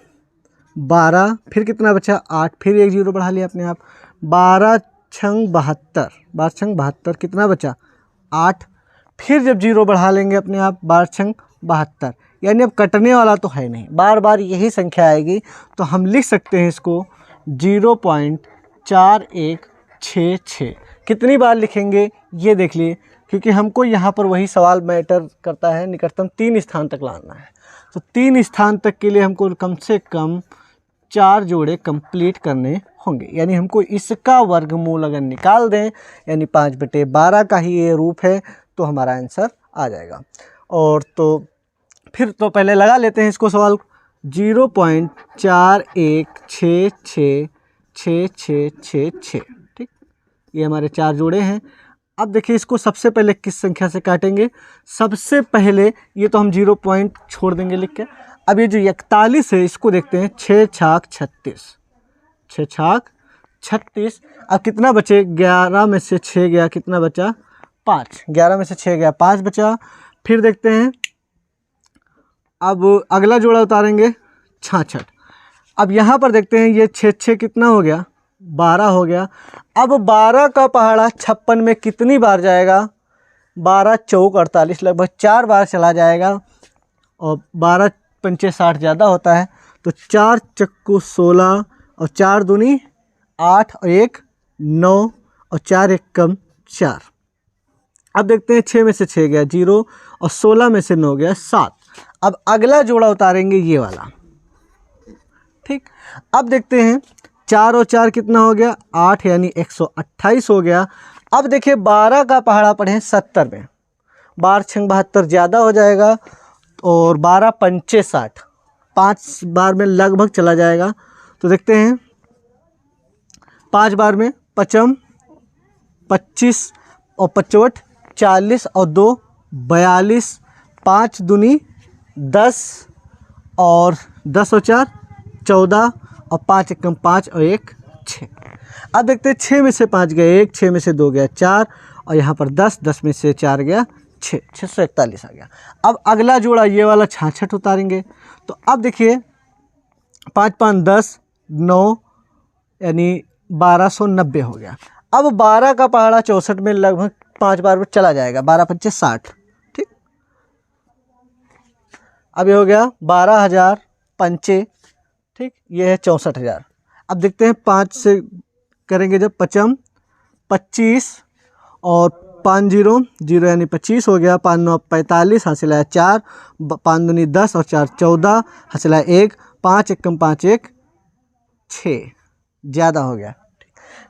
12, फिर कितना बचा 8, फिर एक 0 बढ़ा लिया अपने आप, 12 छंग 72, 12 छंग 72, कितना बचा 8, फिर जब 0 बढ़ा लेंगे अपने आप 12 छंग 72, यानी अब कटने वाला तो है नहीं, बार बार यही संख्या आएगी। तो हम लिख सकते हैं इसको 0.4166। कितनी बार लिखेंगे ये देख लिए, क्योंकि हमको यहाँ पर वही सवाल मैटर करता है, निकटतम 3 स्थान तक लाना है। तो 3 स्थान तक के लिए हमको कम से कम 4 जोड़े कंप्लीट करने होंगे, यानी हमको इसका वर्गमूल अगर निकाल दें, यानी 5/12 का ही ये रूप है, तो हमारा आंसर आ जाएगा। और तो फिर तो पहले लगा लेते हैं इसको सवाल, 0.41666666। ठीक, ये हमारे 4 जोड़े हैं। अब देखिए इसको सबसे पहले किस संख्या से काटेंगे। सबसे पहले ये तो हम 0 पॉइंट छोड़ देंगे लिख के। अब ये जो 41 है इसको देखते हैं, 6 छाक 36, 6 छाक 36। अब कितना बचे, 11 में से 6 गया, कितना बचा 5, 11 में से 6 गया 5 बचा। फिर देखते हैं, अब अगला जोड़ा उतारेंगे 66। अब यहाँ पर देखते हैं ये 6 6 कितना हो गया 12 हो गया। अब 12 का पहाड़ा 56 में कितनी बार जाएगा? 12 चौक 48, लगभग 4 बार चला जाएगा। और 12 पंचे 60 ज़्यादा होता है, तो 4 चक्कू 16 और 4 दूनी 8 और 1 9 और 4 1 कम 4। अब देखते हैं 6 में से 6 गया 0 और 16 में से 9 गया 7। अब अगला जोड़ा उतारेंगे ये वाला, ठीक। अब देखते हैं 4 और 4 कितना हो गया? 8, यानी 128 हो गया। अब देखिए 12 का पहाड़ा पढ़ें 70 में, 12 छंग 72 ज़्यादा हो जाएगा, और 12 पंचे 60, 5 बार में लगभग चला जाएगा। तो देखते हैं 5 बार में 55 25 और 55 40 और 2 42, 5 दूनी 10 और 10 और 4 14 और 5 एकम 5 और 1 6। अब देखते हैं 6 में से 5 गया 1, 6 में से 2 गया 4 और यहाँ पर 10, 10 में से 4 गया 6, 641 आ गया। अब अगला जोड़ा ये वाला 66 उतारेंगे। तो अब देखिए 5 5 10 9, यानी 1290 हो गया। अब 12 का पहाड़ा 64 में लगभग 5 बार में चला जाएगा, 12 पंचे 60, ठीक। अब ये हो गया 12,000 पंचे, ठीक। ये है 64,000। अब देखते हैं 5 से करेंगे जब 55 25 और 5 0 0, यानी 25 हो गया। 5 9 45, हासिल आया 4, 5 दूनी 10 और 4 14, हासिल आया 1, 5 एकम 5 1 6, ज़्यादा हो गया।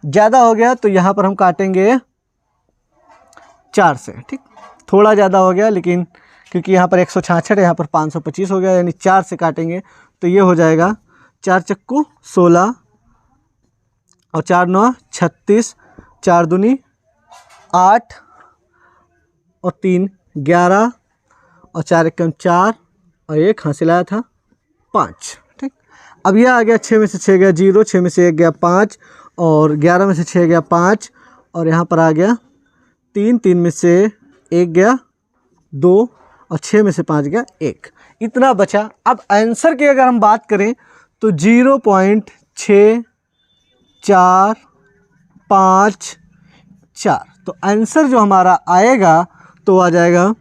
ज़्यादा हो गया तो यहाँ पर हम काटेंगे 4 से, ठीक। थोड़ा ज़्यादा हो गया, लेकिन क्योंकि यहाँ पर 166 है, यहाँ पर 525 हो गया, यानी 4 से काटेंगे तो ये हो जाएगा 4 चक्कू 16 और 4 9 36, 4 दूनी 8 और 3 11 और 4 एकम 4 और 1 हासिल आया था 5, ठीक। अब यह आ गया 6 में से 6 गया 0, 6 में से 1 गया 5 और 11 में से 6 गया 5 और यहाँ पर आ गया 3, 3 में से 1 गया 2 और 6 में से 5 गया 1, इतना बचा। अब आंसर की अगर हम बात करें तो 0.6454, तो आंसर जो हमारा आएगा तो आ जाएगा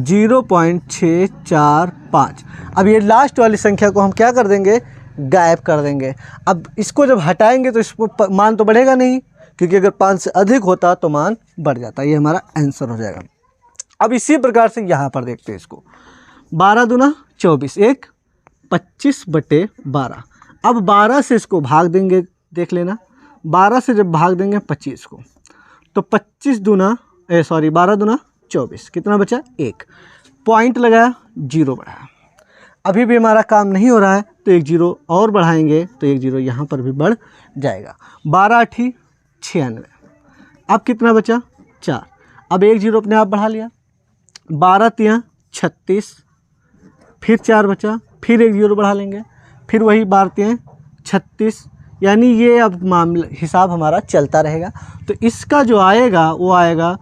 0.645। अब ये लास्ट वाली संख्या को हम क्या कर देंगे? गायब कर देंगे। अब इसको जब हटाएंगे तो इसको मान तो बढ़ेगा नहीं, क्योंकि अगर 5 से अधिक होता तो मान बढ़ जाता। ये हमारा आंसर हो जाएगा। अब इसी प्रकार से यहाँ पर देखते हैं इसको, 12 दूना 24, 1 25/12। अब 12 से इसको भाग देंगे, देख लेना 12 से जब भाग देंगे 25 को, तो 25 दूना 12 दूना 24, कितना बचा? 1, पॉइंट लगाया 0 बढ़ाया। अभी भी हमारा काम नहीं हो रहा है तो 1 0 और बढ़ाएंगे तो 1 0 यहाँ पर भी बढ़ जाएगा। 12 8 96। अब कितना बचा? 4। अब 1 0 अपने आप बढ़ा लिया। 12 3 36, फिर 4 बचा, फिर 1 0 बढ़ा लेंगे, फिर वही 12 3 36, यानी ये अब मामला हिसाब हमारा चलता रहेगा। तो इसका जो आएगा वो आएगा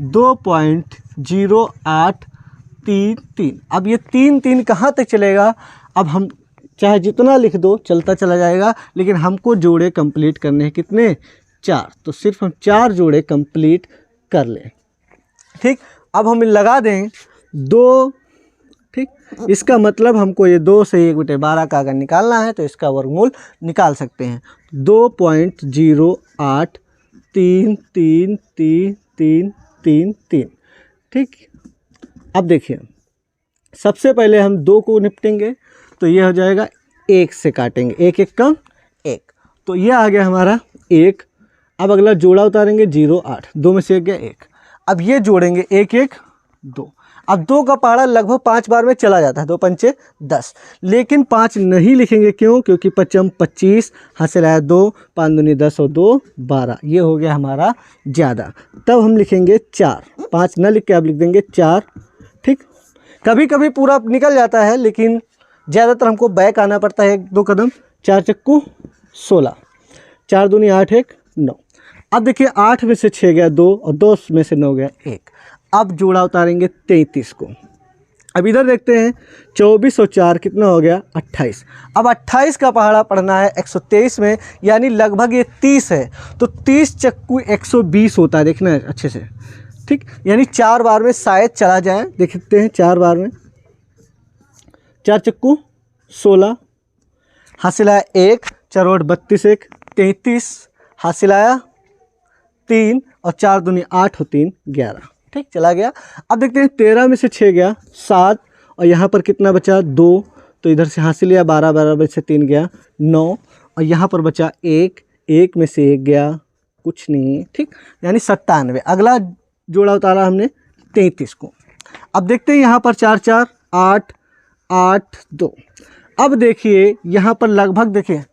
2.0833। अब ये 3 3 कहाँ तक चलेगा? अब हम चाहे जितना लिख दो चलता चला जाएगा, लेकिन हमको जोड़े कंप्लीट करने हैं कितने? 4। तो सिर्फ हम 4 जोड़े कंप्लीट कर लें, ठीक। अब हम लगा दें 2, ठीक। इसका मतलब हमको ये 2 से 1/12 का अगर निकालना है तो इसका वर्गमूल निकाल सकते हैं। 2.0833333, ठीक। अब देखिए सबसे पहले हम 2 को निपटेंगे तो ये हो जाएगा 1 से काटेंगे, 1 1 कम 1, तो ये आ गया हमारा 1। अब अगला जोड़ा उतारेंगे 0 8, 2 में से 1 गया 1। अब ये जोड़ेंगे 1 1 2। अब 2 का पहाड़ा लगभग 5 बार में चला जाता है, 2 पंचे 10, लेकिन 5 नहीं लिखेंगे, क्यों? क्योंकि 5 25, हासिल आया 2, 5 दूनी 10 और 2 12, ये हो गया हमारा ज़्यादा। तब हम लिखेंगे 4, 5 न लिख के आप लिख देंगे 4, ठीक। कभी कभी पूरा निकल जाता है, लेकिन ज़्यादातर हमको बैक आना पड़ता है 1 2 कदम। 4 चक्कू 16, 4 दूनी 8 1 9। अब देखिए 8 में से 6 गया 2 और 2 में से 9 गया 1। अब जोड़ा उतारेंगे 33 को, अब इधर देखते हैं 24 और 4 कितना हो गया 28। अब 28 का पहाड़ा पढ़ना है 123 में, यानी लगभग ये 30 है, तो 30 चक्कू 120 होता है, देखना है अच्छे से, ठीक। यानी 4 बार में शायद चला जाए, देखते हैं 4 बार में, 4 चक्कू 16, हासिल आया 1, 4 और 32 1 33, हासिल आया 3 और 4 दूनी 8 और 3 11, ठीक, चला गया। अब देखते हैं 13 में से 6 गया 7, और यहाँ पर कितना बचा 2, तो इधर से हासिल लिया 12, 12 में से 3 गया 9, और यहाँ पर बचा 1, 1 में से 1 गया कुछ नहीं, ठीक, यानी 97। अगला जोड़ा उतारा हमने 33 को। अब देखते हैं यहाँ पर 4 4 8 8 2। अब देखिए यहाँ पर लगभग देखिए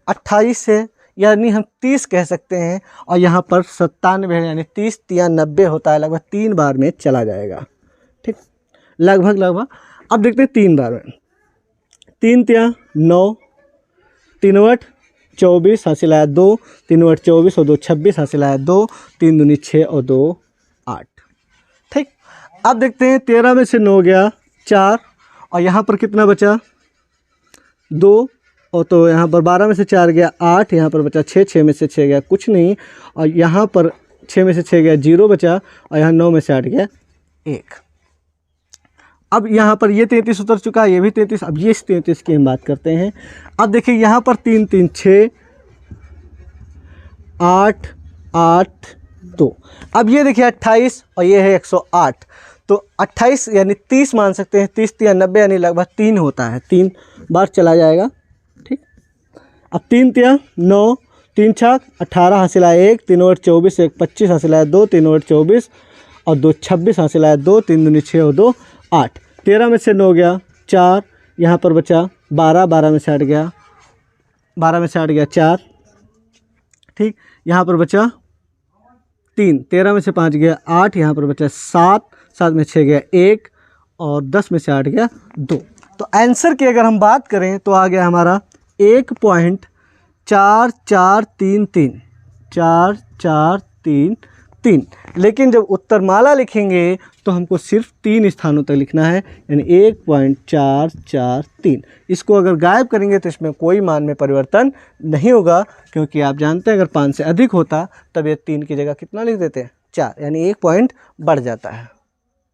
28 है, यानी हम 30 कह सकते हैं, और यहाँ पर 97 है, यानी 30 3 90 होता है, लगभग 3 बार में चला जाएगा, ठीक, लगभग। अब देखते हैं 3 बार में, 3 3 9, 3 8 24, हासिल आया 2, 3 8 24 और 2 26, हासिल आया 2, 3 दूनी 6 और 2 8, ठीक। अब देखते हैं 13 में से 9 गया 4, और यहाँ पर कितना बचा 2, और तो यहाँ पर 12 में से 4 गया 8, यहाँ पर बचा 6, 6 में से 6 गया कुछ नहीं, और यहाँ पर 6 में से 6 गया 0 बचा, और यहाँ 9 में से 8 गया 1। अब यहाँ पर ये 33 उतर चुका है, ये भी 33। अब ये इस 33 की हम बात करते हैं। अब देखिए यहाँ पर 3 3 6 8 8 2। अब ये देखिए 28 और ये है 108, तो 28 यानी 30 मान सकते हैं, 30 3 90 यानी लगभग 3 होता है, 3 बार चला जाएगा, ठीक। अब 3 3 9, 3 6 18, हासिल आया 1, 3 और 24 1 25, हासिल आया 2, 3 और 24 और 2 26, हासिल आया 2, 3 दूनी 6 और 2 8। 13 में से 9 गया 4, यहाँ पर बचा 12, 12 में से 8 गया, 12 में से 8 गया 4, ठीक। यहाँ पर बचा 3, 13 में से 5 गया 8, यहाँ पर बचा 7, 7 में 6 गया 1, और 10 में से 8 गया 2। तो आंसर की अगर हम बात करें तो आ गया हमारा 1.4433, 4433। लेकिन जब उत्तरमाला लिखेंगे तो हमको सिर्फ 3 स्थानों तक लिखना है, यानी 1.443। इसको अगर गायब करेंगे तो इसमें कोई मान में परिवर्तन नहीं होगा, क्योंकि आप जानते हैं अगर 5 से अधिक होता तब ये 3 की जगह कितना लिख देते हैं 4, यानी 1 पॉइंट बढ़ जाता है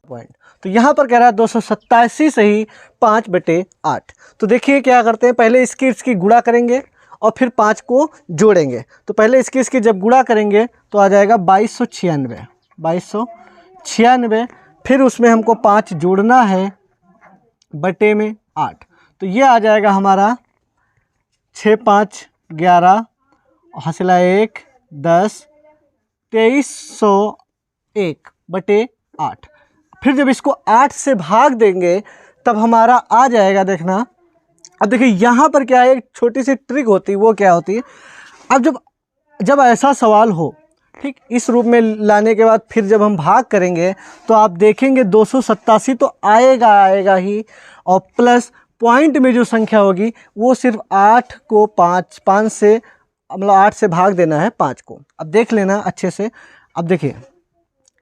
पॉइंट। तो यहाँ पर कह रहा है 287 से ही 5/8। तो देखिए क्या करते हैं, पहले इसकी गुणा करेंगे और फिर 5 को जोड़ेंगे। तो पहले इसकी जब गुणा करेंगे तो आ जाएगा 2296, 2296। फिर उसमें हमको 5 जोड़ना है बटे में 8, तो ये आ जाएगा हमारा 6 5 11, हासिला 1 10, 2301/8। फिर जब इसको 8 से भाग देंगे तब हमारा आ जाएगा, देखना। अब देखिए यहाँ पर क्या है, एक छोटी सी ट्रिक होती है, वो क्या होती है, अब जब ऐसा सवाल हो, ठीक, इस रूप में लाने के बाद फिर जब हम भाग करेंगे तो आप देखेंगे 287 तो आएगा ही, और प्लस पॉइंट में जो संख्या होगी वो सिर्फ 8 को 5 से, मतलब 8 से भाग देना है 5 को। अब देख लेना अच्छे से। अब देखिए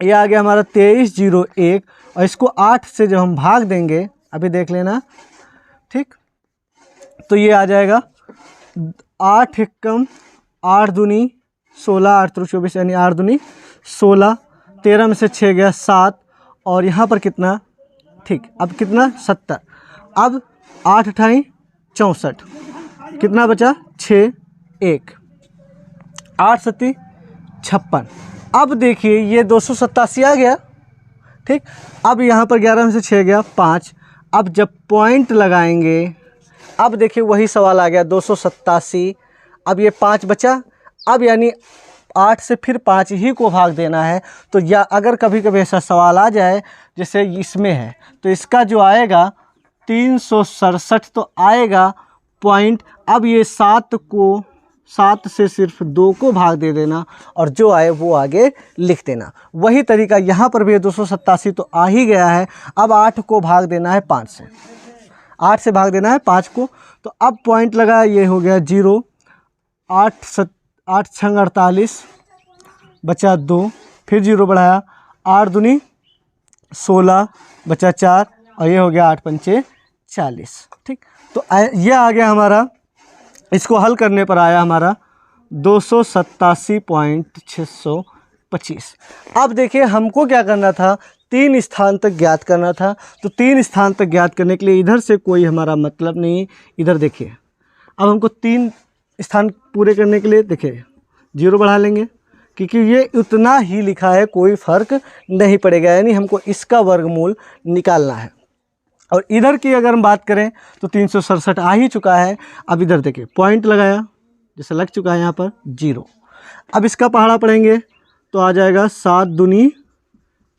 ये आ गया हमारा 2301, और इसको 8 से जब हम भाग देंगे, अभी देख लेना, ठीक, तो ये आ जाएगा 8 एकम 8 दूनी 16, 8 3 24, यानी 8 दूनी 16। 13 में से 6 गया 7, और यहाँ पर कितना, ठीक, अब कितना 70। अब 8 अठाई 64, कितना बचा 6 1, 8 सत्ती 56। अब देखिए ये 287 आ गया, ठीक। अब यहाँ पर 11 में से 6 गया 5। अब जब पॉइंट लगाएंगे, अब देखिए वही सवाल आ गया 287। अब ये 5 बचा, अब यानी 8 से फिर 5 ही को भाग देना है। तो या अगर कभी कभी ऐसा सवाल आ जाए जैसे इसमें है, तो इसका जो आएगा 367 तो आएगा पॉइंट। अब ये 7 से सिर्फ 2 को भाग दे देना, और जो आए वो आगे लिख देना। वही तरीका यहाँ पर भी 287 तो आ ही गया है। अब 8 को भाग देना है 5 से, 8 से भाग देना है 5 को। तो अब पॉइंट लगा, ये हो गया 0, 8 6 48 बचा 2, फिर 0 बढ़ाया, 8 दूनी 16 बचा 4, और ये हो गया 8 पंचे 40। ठीक, तो ये आ गया हमारा, इसको हल करने पर आया हमारा 287.625। अब देखिए हमको क्या करना था, 3 स्थान तक ज्ञात करना था। तो 3 स्थान तक ज्ञात करने के लिए इधर से कोई हमारा मतलब नहीं। इधर देखिए, अब हमको 3 स्थान पूरे करने के लिए देखिए 0 बढ़ा लेंगे, क्योंककि ये उतना ही लिखा है, कोई फ़र्क नहीं पड़ेगा, यानी हमको इसका वर्गमूल निकालना है। और इधर की अगर हम बात करें तो 367 आ ही चुका है। अब इधर देखिए पॉइंट लगाया, जैसे लग चुका है यहाँ पर 0। अब इसका पहाड़ा पढ़ेंगे तो आ जाएगा 7 दूनी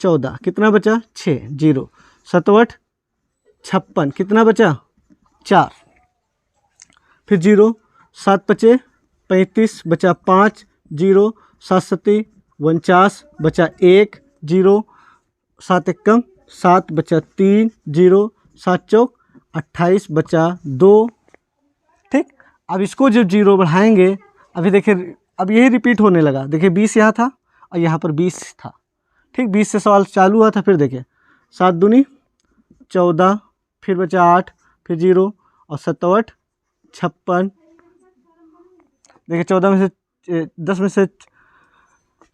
14, कितना बचा 6, 0, 7 8 56, कितना बचा 4, फिर 0, 7 5 35 बचा 5, 0, 7 7 49 बचा 1, 0, 7 1 7 बचा 3, 0, 7 चौक 28 बचा 2। ठीक, अब इसको जब 0 बढ़ाएंगे, अभी देखिए अब यही रिपीट होने लगा। देखिए 20 यहाँ था और यहाँ पर 20 था। ठीक, 20 से सवाल चालू हुआ था। फिर देखिए 7 दूनी 14, फिर बचा 8, फिर 0 और 7 8 56। देखिए 14 में से 10 में से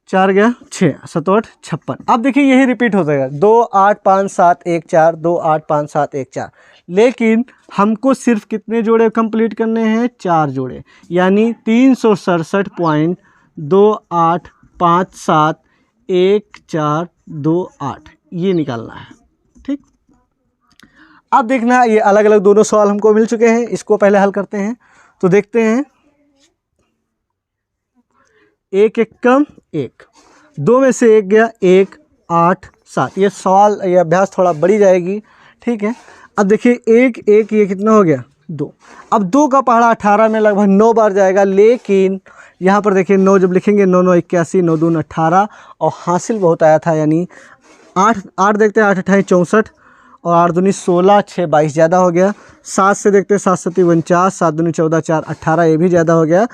4 गया 6, 7 8 56। अब देखिए यही रिपीट हो जाएगा 2 8 5 7 1 4, 2 8 5 7 1 4। लेकिन हमको सिर्फ कितने जोड़े कंप्लीट करने हैं, 4 जोड़े, यानी 367.28571428 ये निकालना है। ठीक, अब देखना ये अलग अलग दोनों सवाल हमको मिल चुके हैं। इसको पहले हल करते हैं। तो देखते हैं, 1 1 कम 1, 2 में से 1 गया 1 8 7। ये सवाल, ये अभ्यास थोड़ा बढ़ी जाएगी। ठीक है, अब देखिए 1 1 ये कितना हो गया 2। अब 2 का पहाड़ा 18 में लगभग 9 बार जाएगा, लेकिन यहाँ पर देखिए 9 जब लिखेंगे 9 9 81, 9 2 18 और हासिल बहुत आया था, यानी 8 8 देखते हैं 8 28 64 और 8 दूनी 16, 6 22 ज़्यादा हो गया। 7 से देखते हैं 7 7 49, 7 दूनी 14 4 18, ये भी ज़्यादा हो गया।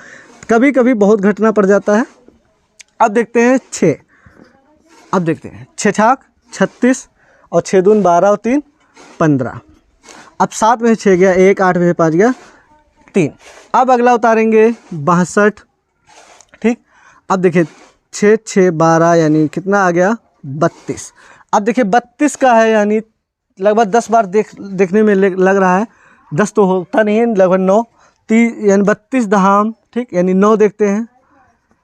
कभी कभी बहुत घटना पड़ जाता है। अब देखते हैं 6, अब देखते हैं 6 छाक 36 और 6 दून 12 और 3 15। अब 7 में से 6 गया 1, 8 में से 5 गया 3। अब अगला उतारेंगे 62। ठीक, अब देखिए 6 6 12, यानी कितना आ गया 32। अब देखिए 32 का है, यानी लगभग 10 बार देखने में लग रहा है, 10 तो होता नहीं है, लगभग 9 3 यानी 32 दहाम। ठीक, यानी 9 देखते हैं,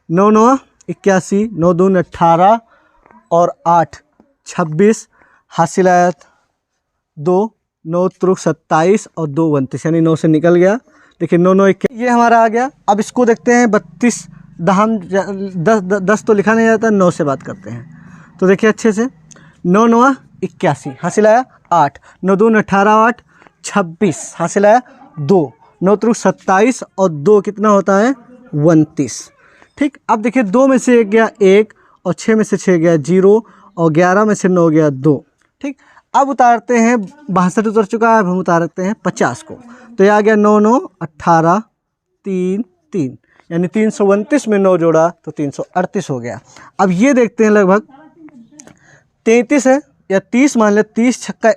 9 9 81, 9 दून 18 और 8 26, हासिल आया 2, 9 त्रुक 27 और 2 29, यानी 9 से निकल गया। देखिए 9 9 21 ये हमारा आ गया। अब इसको देखते हैं 32 दहाम 10 तो लिखा नहीं जाता, 9 से बात करते हैं। तो देखिए अच्छे से 9 9 81, हासिल आया 8, 9 दून 18 8 26, हासिल आया 2, 9 त्रुक 27 और 2 कितना होता है 29। ठीक, अब देखिए 2 में से 1 गया 1 और 6 में से 6 गया 0 और 11 में से 9 गया 2। ठीक, अब उतारते हैं 62 उतर चुका है, अब हम उतारते हैं 50 को। तो ये आ गया 9 9 18 3 3, यानी 329 में 9 जोड़ा तो 338 हो गया। अब ये देखते हैं लगभग 33 है या 30 मान ले, 30 छक्का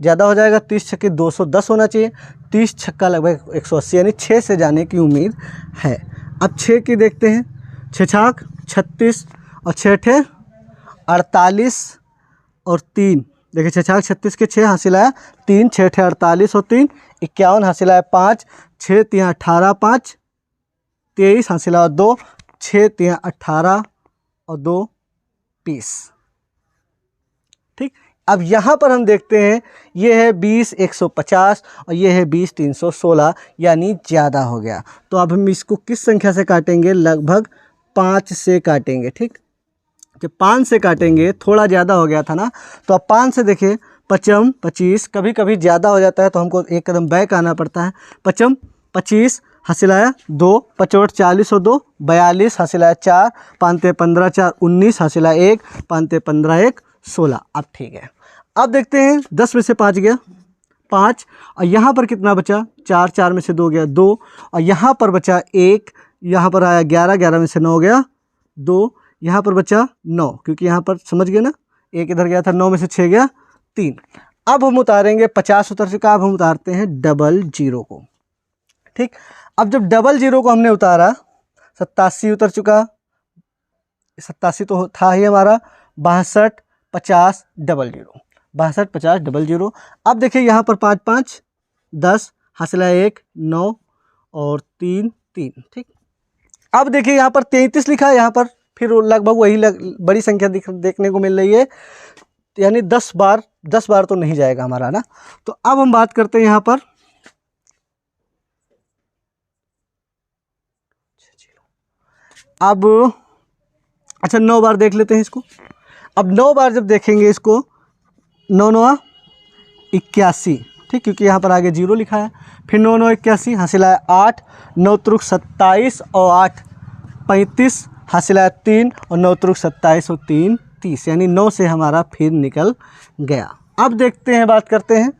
ज़्यादा हो जाएगा, 30 छक्के 210 होना चाहिए, 30 छक्का लगभग 180, यानी 6 से जाने की उम्मीद है। अब 6 की देखते हैं, 6 छाक 36 और 6 ठे 48 और 3, देखिए 6 छाक 36 के 6 हासिल आया 3, 6 ठे 48 और 3 51, हासिल आया 5, 6 3 18 5 23, हासिल आया 2, 6 3 18 और 2 20। ठीक, अब यहाँ पर हम देखते हैं ये है 20 150 और ये है 20 316, यानी ज़्यादा हो गया। तो अब हम इसको किस संख्या से काटेंगे, लगभग 5 से काटेंगे। ठीक, कि 5 से काटेंगे, थोड़ा ज़्यादा हो गया था ना, तो अब 5 से देखिए 5 25, कभी कभी ज़्यादा हो जाता है तो हमको एक कदम बैक आना पड़ता है। 5 25, हासिल आया 2, 5 40 और 2 42, हासिल आया 4, 5 15 4 19, हासिल आया 1, 5 15 1 16। अब ठीक है, अब देखते हैं 10 में से 5 गया 5 और यहाँ पर कितना बचा 4, 4 में से 2 गया 2 और यहाँ पर बचा 1, यहाँ पर आया 11, 11 में से 9 गया 2, यहाँ पर बचा 9, क्योंकि यहाँ पर समझ गए ना, 1 इधर गया था, 9 में से 6 गया 3। अब हम उतारेंगे 50 उतर चुका, अब हम उतारते हैं डबल जीरो को। ठीक, अब जब डबल जीरो को हमने उतारा 87 उतर चुका, 87 तो था ही हमारा, 62 50 डबल जीरो, 62 50 डबल जीरो। अब देखिए यहाँ पर 5 5 10 हासिल है 1 9 और 3 3। ठीक, अब देखिए यहाँ पर 33 लिखा है, यहाँ पर फिर लगभग वही बड़ी संख्या देखने को मिल रही है, यानी 10 बार तो नहीं जाएगा हमारा ना। तो अब हम बात करते हैं यहाँ पर अब, अच्छा 9 बार देख लेते हैं इसको। अब 9 बार जब देखेंगे इसको, 9 9 81, ठीक, क्योंकि यहाँ पर आगे जीरो लिखा है, फिर 9 9 81 हासिल है 8, 9 त्रुक 27 और 8 35 हासिल है 3 और 9 त्रुक 27 और 3 30, यानी 9 से हमारा फिर निकल गया। अब देखते हैं, बात करते हैं,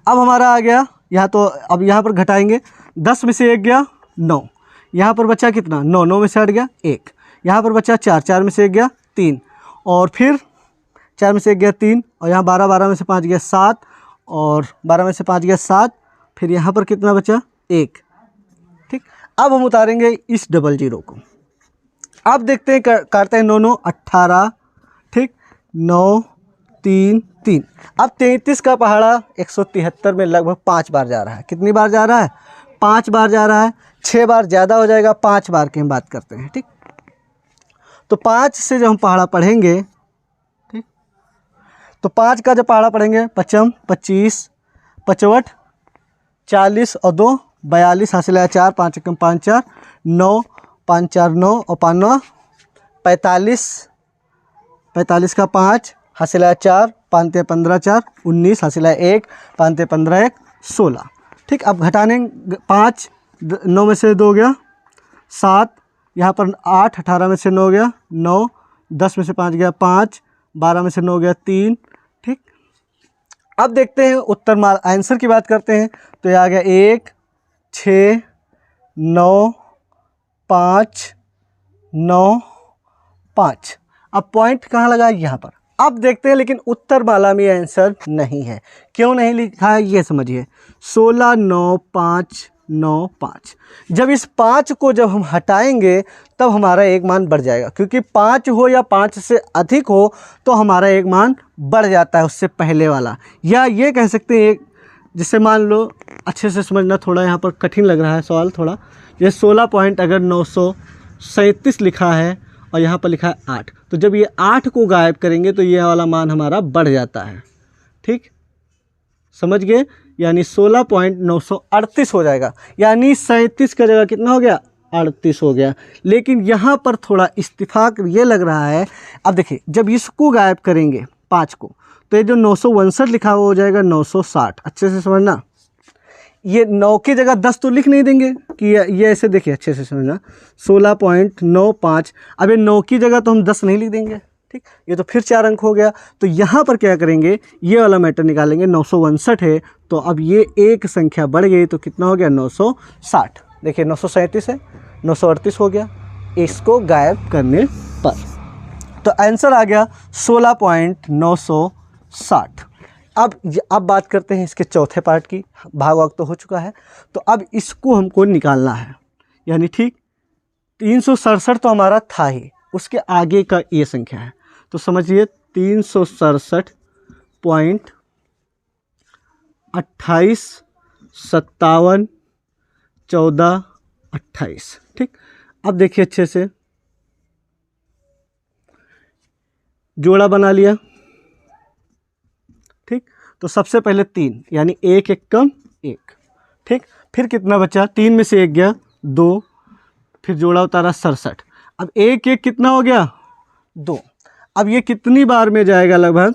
अब हमारा आ गया यहाँ, तो अब यहाँ पर घटाएंगे, 10 में से 1 गया 9, यहाँ पर बचा कितना 9, 9 में से हट गया 1, यहाँ पर बचा 4, 4 में से 1 गया 3, और फिर 4 में से 1 गया 3, और यहाँ 12, 12 में से 5 गया 7, और 12 में से 5 गया 7, फिर यहाँ पर कितना बचा 1। ठीक, अब हम उतारेंगे इस डबल जीरो को। अब देखते हैं, काटते हैं 9 9 18, ठीक, 9 3 3। अब 33 का पहाड़ा 173 में लगभग 5 बार जा रहा है। कितनी बार जा रहा है? 5 बार जा रहा है। 6 बार ज़्यादा हो जाएगा, 5 बार की हम बात करते हैं। ठीक, तो 5 से जब हम पहाड़ा पढ़ेंगे, ठीक, तो 5 का जब पहाड़ा पढ़ेंगे, 55 25 55 40 और 2 42 हासिल है 4, 5 एकम 5 4 9 5 4 9 और 5 9 45 45 का 5 हासिल है 4, 5 3 15 4 19 हासिल है 1, 5 3 15 1 16। ठीक, अब घटाने 5 9 में से 2 गया 7, यहाँ पर 8 18 में से 9 गया 9, 10 में से 5 गया 5, 12 में से 9 गया 3। ठीक, अब देखते हैं उत्तर माल आंसर की बात करते हैं, तो ये आ गया 1 6 9 5 9 5। अब पॉइंट कहाँ लगा? यहाँ पर। अब देखते हैं, लेकिन उत्तर माला में आंसर नहीं है। क्यों नहीं लिखा है ये समझिए। 16 9 5 9 5। जब इस 5 को जब हम हटाएंगे तब हमारा एक मान बढ़ जाएगा, क्योंकि 5 हो या 5 से अधिक हो तो हमारा एक मान बढ़ जाता है उससे पहले वाला। या ये कह सकते हैं, जिससे मान लो अच्छे से समझना, थोड़ा यहाँ पर कठिन लग रहा है सवाल थोड़ा। ये 16 पॉइंट अगर 937 लिखा है और यहाँ पर लिखा है 8, तो जब ये 8 को गायब करेंगे तो ये वाला मान हमारा बढ़ जाता है। ठीक, समझ गए? यानी 16.938 हो जाएगा, यानी 37 का जगह कितना हो गया? 38 हो गया। लेकिन यहाँ पर थोड़ा इत्तेफाक ये लग रहा है। अब देखिए, जब इसको गायब करेंगे 5 को, तो ये जो 959 लिखा हुआ हो जाएगा 960। अच्छे से समझना, ये 9 की जगह 10 तो लिख नहीं देंगे कि ये ऐसे, देखिए अच्छे से समझना, 16.95। अब ये 9 की जगह तो हम 10 नहीं लिख देंगे। ठीक, ये तो फिर 4 अंक हो गया। तो यहाँ पर क्या करेंगे, ये वाला मैटर निकालेंगे। 959 है, तो अब ये एक संख्या बढ़ गई, तो कितना हो गया? 960। देखिए 937 है, 938 हो गया इसको गायब करने पर। तो आंसर आ गया 16.960। अब बात करते हैं इसके चौथे पार्ट की। भाग वाग तो हो चुका है, तो अब इसको हमको निकालना है। यानी ठीक 367 तो हमारा था ही, उसके आगे का ये संख्या है, तो समझिए 367.28 57 14 28। ठीक, अब देखिए अच्छे से जोड़ा बना लिया। ठीक, तो सबसे पहले 3, यानी 1 1 कम 1। ठीक, फिर कितना बचा? 3 में से 1 गया 2, फिर जोड़ा उतारा 67। अब 1 1 कितना हो गया? 2। अब ये कितनी बार में जाएगा? लगभग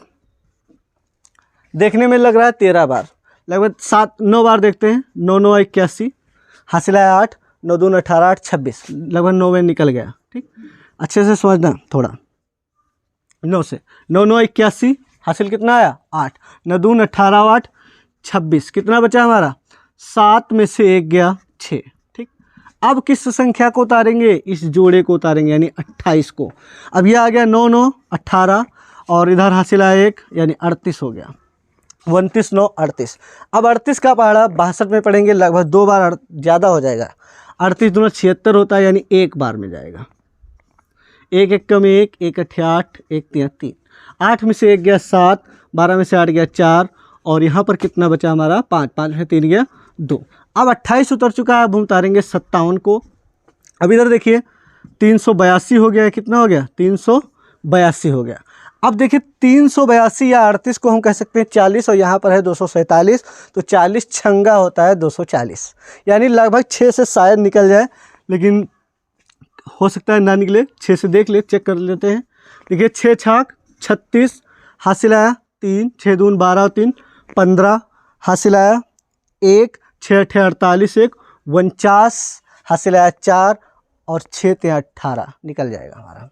देखने में लग रहा है 13 बार, लगभग 9 बार देखते हैं। 9 9 81 हासिल है 8, 9 2 18 8 26, लगभग 9 में निकल गया। ठीक, अच्छे से समझना थोड़ा। 9 से 9 9 81 हासिल कितना आया? 8, 9 2 18 8 26, कितना बचा हमारा? 7 में से 1 गया 6। ठीक, अब किस संख्या को उतारेंगे? इस जोड़े को उतारेंगे, यानी 28 को। अब ये आ गया 9 9 18 और इधर हासिल आया 1, यानी 38 हो गया। 29 9 38। अब 38 का पहाड़ा 62 में पढ़ेंगे, लगभग 2 बार ज़्यादा हो जाएगा। 38 दूना 76 होता है, यानी 1 बार में जाएगा। 1 1 कम 1, 1 8 8, 1 3 3। 8 में से 1 गया 7, 12 में से 8 गया 4, और यहाँ पर कितना बचा हमारा 5, 5 में 3 गया 2। अब 28 उतर चुका है, अब हम उतारेंगे 57 को। अब इधर देखिए 382 हो गया है, कितना हो गया 382 हो गया। अब देखिए 382 या 38 को हम कह सकते हैं 40, और यहाँ पर है 247, तो 40 छंगा होता है 240, यानी लगभग 6 से शायद निकल जाए, लेकिन हो सकता है ना निकले। 6 से देख ले, चेक कर लेते हैं। देखिए 6 छाक 36 हासिल आया 3, 6 दून 12 3 15 हासिल आया 1, 6 8 48 1 49 हासिल आया 4, और 6 3 18 निकल जाएगा हमारा।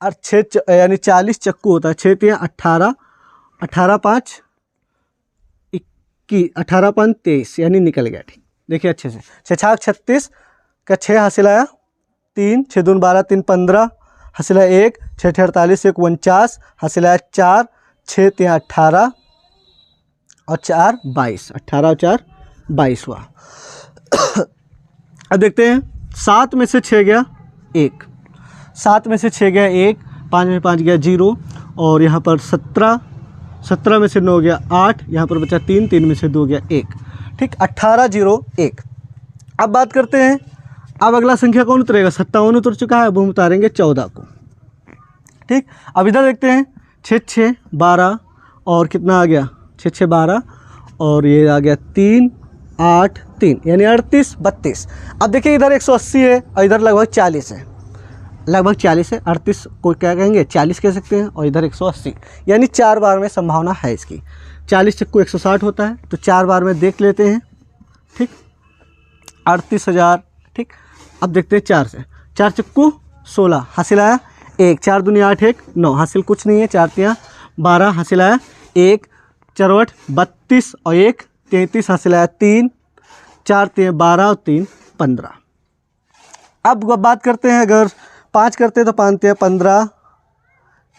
और 6 यानी 40 चक्कू होता है, 6 3 18, 18 5 21, 18 5 23, यानी निकल गया। ठीक, देखिए अच्छे से। 6 छाक 36 का 6 हासिल आया 3, 6 दून 12 3 15 हासिल आया 1, 6 8 48 1 49 हासिल आया 4, 6 3 18 और 4 22, 18 और 4 22 हुआ। अब देखते हैं 7 में से 6 गया 1, 7 में से 6 गया 1, 5 में 5 गया 0, और यहाँ पर 17, 17 में से 9 गया 8, यहाँ पर बचा 3, 3 में से 2 गया 1। ठीक, 18 0 1। अब बात करते हैं, अब अगला संख्या कौन उतरेगा, 57 उतर चुका है, अब हम उतारेंगे 14 को। ठीक, अब इधर देखते हैं 6 6 12, और कितना आ गया 6 6 12, और ये आ गया 3 8 3, यानी 38 32। अब देखिए इधर 180 है और इधर लगभग 40 है, लगभग 40 है। 38 को क्या कहेंगे 40 कह सकते हैं, और इधर 180, यानी 4 बार में संभावना है इसकी। 40 चक्कू 160 होता है, तो 4 बार में देख लेते हैं। ठीक, 38,000। ठीक, अब देखते हैं 4 से। 4 चक्कू 16 हासिल आया 1, 4 दूनी 8 1 9 हासिल कुछ नहीं है, 4 3 12 हासिल आया 1, 4 8 32 और 1 33 हासिल आया 3, 4 3 12 और 3 15। अब बात करते हैं, अगर 5 करते तो 5 3 15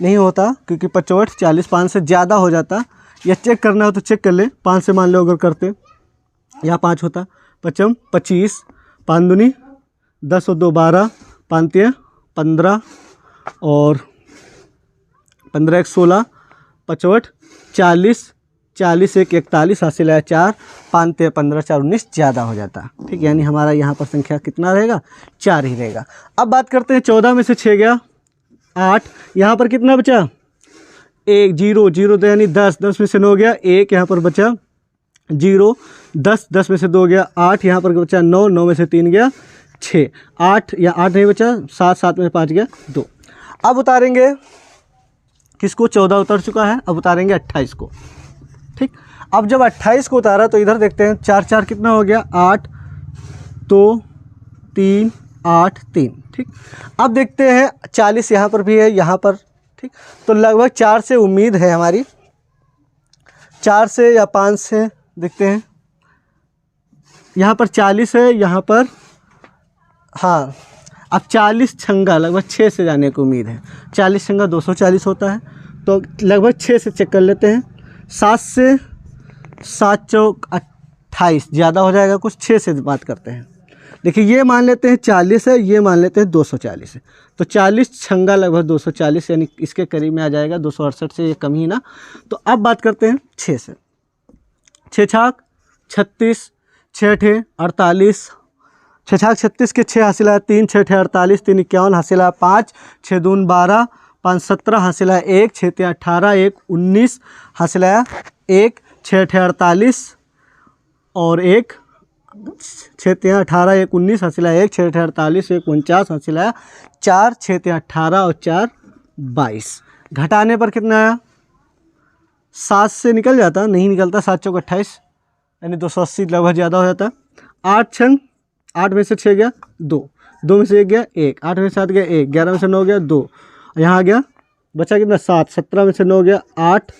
नहीं होता, क्योंकि 55 40 5 से ज़्यादा हो जाता, या चेक करना हो तो चेक कर ले। 5 से मान लो अगर करते, यहाँ 5 होता, 55 25, 5 दूनी 10 और 2 12, 5 3 15 और 15 1 16, 55 40, 40 1 41 हासिल आया 4, 5 3 15 4 19 ज़्यादा हो जाता। ठीक, यानी हमारा यहाँ पर संख्या कितना रहेगा 4 ही रहेगा। अब बात करते हैं 14 में से 6 गया 8, यहाँ पर कितना बचा 1 0 0 तो यानी 10, 10 में से 9 गया 1, यहाँ पर बचा 0, 10 10 में से 2 गया 8, यहाँ पर बचा 9, 9 में से 3 गया 6, 8 या 8 नहीं बचा 7, 7 में से 5 गया 2। अब उतारेंगे किसको, 14 उतर चुका है, अब उतारेंगे 28 को। ठीक, अब जब 28 को उतारा तो इधर देखते हैं 4 4 कितना हो गया 8 2 3 8 3। ठीक, अब देखते हैं 40 यहाँ पर भी है, यहाँ पर। ठीक, तो लगभग 4 से उम्मीद है हमारी, 4 से या 5 से देखते हैं। यहाँ पर 40 है, यहाँ पर हाँ, अब 40 छंगा लगभग 6 से जाने की उम्मीद है। 40 छंगा 240 होता है, तो लगभग 6 से चेक कर लेते हैं। 7 से 7 चौक 28 ज़्यादा हो जाएगा कुछ, 6 से बात करते हैं। देखिए ये मान लेते हैं 40 है, ये मान लेते हैं 240 है, तो 40 छंगा लगभग 240, यानी इसके करीब में आ जाएगा। 268 से ये कम ही ना। तो अब बात करते हैं 6 से। 6 छाक 36, 6 8 48, 6 छाक 36 के 6 हासिल आया 3, 6 8 48 3 51 हासिल आया 5, 6 दून 12 5 17 हासिल आया 1, 6 3 18 1 19 हासिल आया 1, 6 8 48 और 1, 6 3 18 1 19 हासिल आया 1, 6 8 48 1 49 हासिल आया 4, 6 3 18 और 4 22। घटाने पर कितना आया, 7 से निकल जाता, नहीं निकलता। 7 चौक 28, यानी 280 लगभग ज़्यादा हो जाता। 8 छंग, 8 में से 6 गया 2, 2 में से 1 गया 1, 8 में से 7 गया 1, 11 में से 9 गया 2, यहाँ आ गया बचा कितना 7, 17 में से 9 गया 8,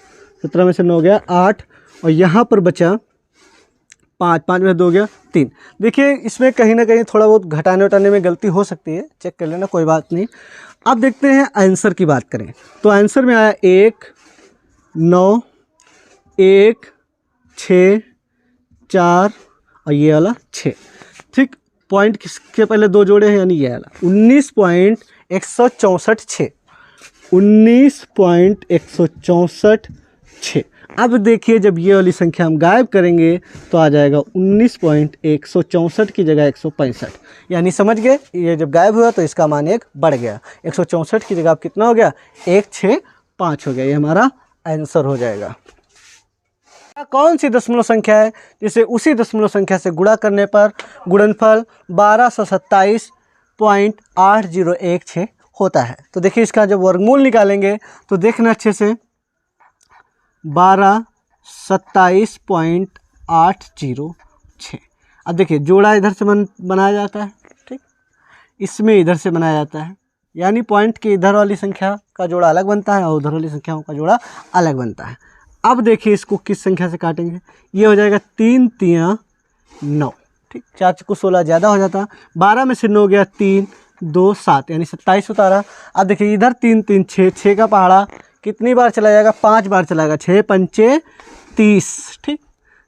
17 में से 9 गया 8, और यहाँ पर बचा 5, 5 में से 2 गया 3। देखिए इसमें कहीं ना कहीं थोड़ा बहुत घटाने वटाने में गलती हो सकती है, चेक कर लेना, कोई बात नहीं। अब देखते हैं आंसर की बात करें तो आंसर में आया 1 9, 1, 6, 4 और ये वाला 6। ठीक, पॉइंट किसके पहले दो जोड़े हैं, यानी ये वाला 19.164 19.164। अब देखिए जब ये वाली संख्या हम गायब करेंगे तो आ जाएगा 19.164 की जगह 165। यानी समझ गए, ये जब गायब हुआ तो इसका मान एक बढ़ गया। 164 की जगह अब कितना हो गया, 165 हो गया। ये हमारा आंसर हो जाएगा। कौन सी दशमलव संख्या है जिसे उसी दशमलव संख्या से गुणा करने पर गुणनफल 1227.8016 होता है। तो देखिए इसका जब वर्गमूल निकालेंगे तो देखना अच्छे से, 1227.806। अब देखिए जोड़ा इधर से बनाया जाता है, ठीक, इसमें इधर से बनाया जाता है, यानी पॉइंट के इधर वाली संख्या का जोड़ा अलग बनता है और उधर वाली संख्याओं का जोड़ा अलग बनता है। अब देखिए इसको किस संख्या से काटेंगे, ये हो जाएगा 3 तियां 9, ठीक, 4 चक्कू 16 ज़्यादा हो जाता, 12 में से 9 गया 3 2 7 यानी 27 उतारा। अब देखिए इधर 3 3 6, 6 का पहाड़ा कितनी बार चला जाएगा, 5 बार चलाएगा, 6 पंचे 30, ठीक,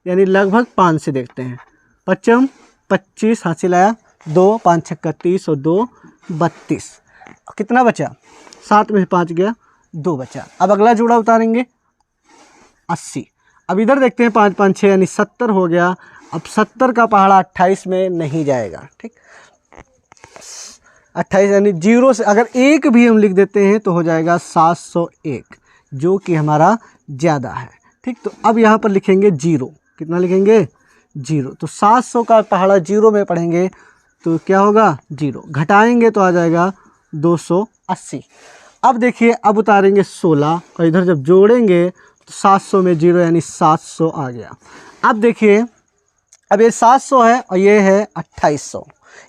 यानी लगभग 5 से देखते हैं, 5 25 हासिल आया, 2 5 छक्का 30 और 2 32, कितना बचा, 7 में से 5 गया 2 बचा। अब अगला जोड़ा उतारेंगे 80। अब इधर देखते हैं 5 5 6 यानी 70 हो गया। अब 70 का पहाड़ा 28 में नहीं जाएगा, ठीक, 28 यानी 0 से अगर 1 भी हम लिख देते हैं तो हो जाएगा 701, जो कि हमारा ज़्यादा है, ठीक। तो अब यहाँ पर लिखेंगे 0, कितना लिखेंगे 0, तो 700 का पहाड़ा 0 में पढ़ेंगे तो क्या होगा 0, घटाएंगे तो आ जाएगा 280। अब देखिए अब उतारेंगे 16 और इधर जब जोड़ेंगे तो 700 में 0 यानी 700 आ गया। अब देखिए अब ये 700 है और ये है 2800,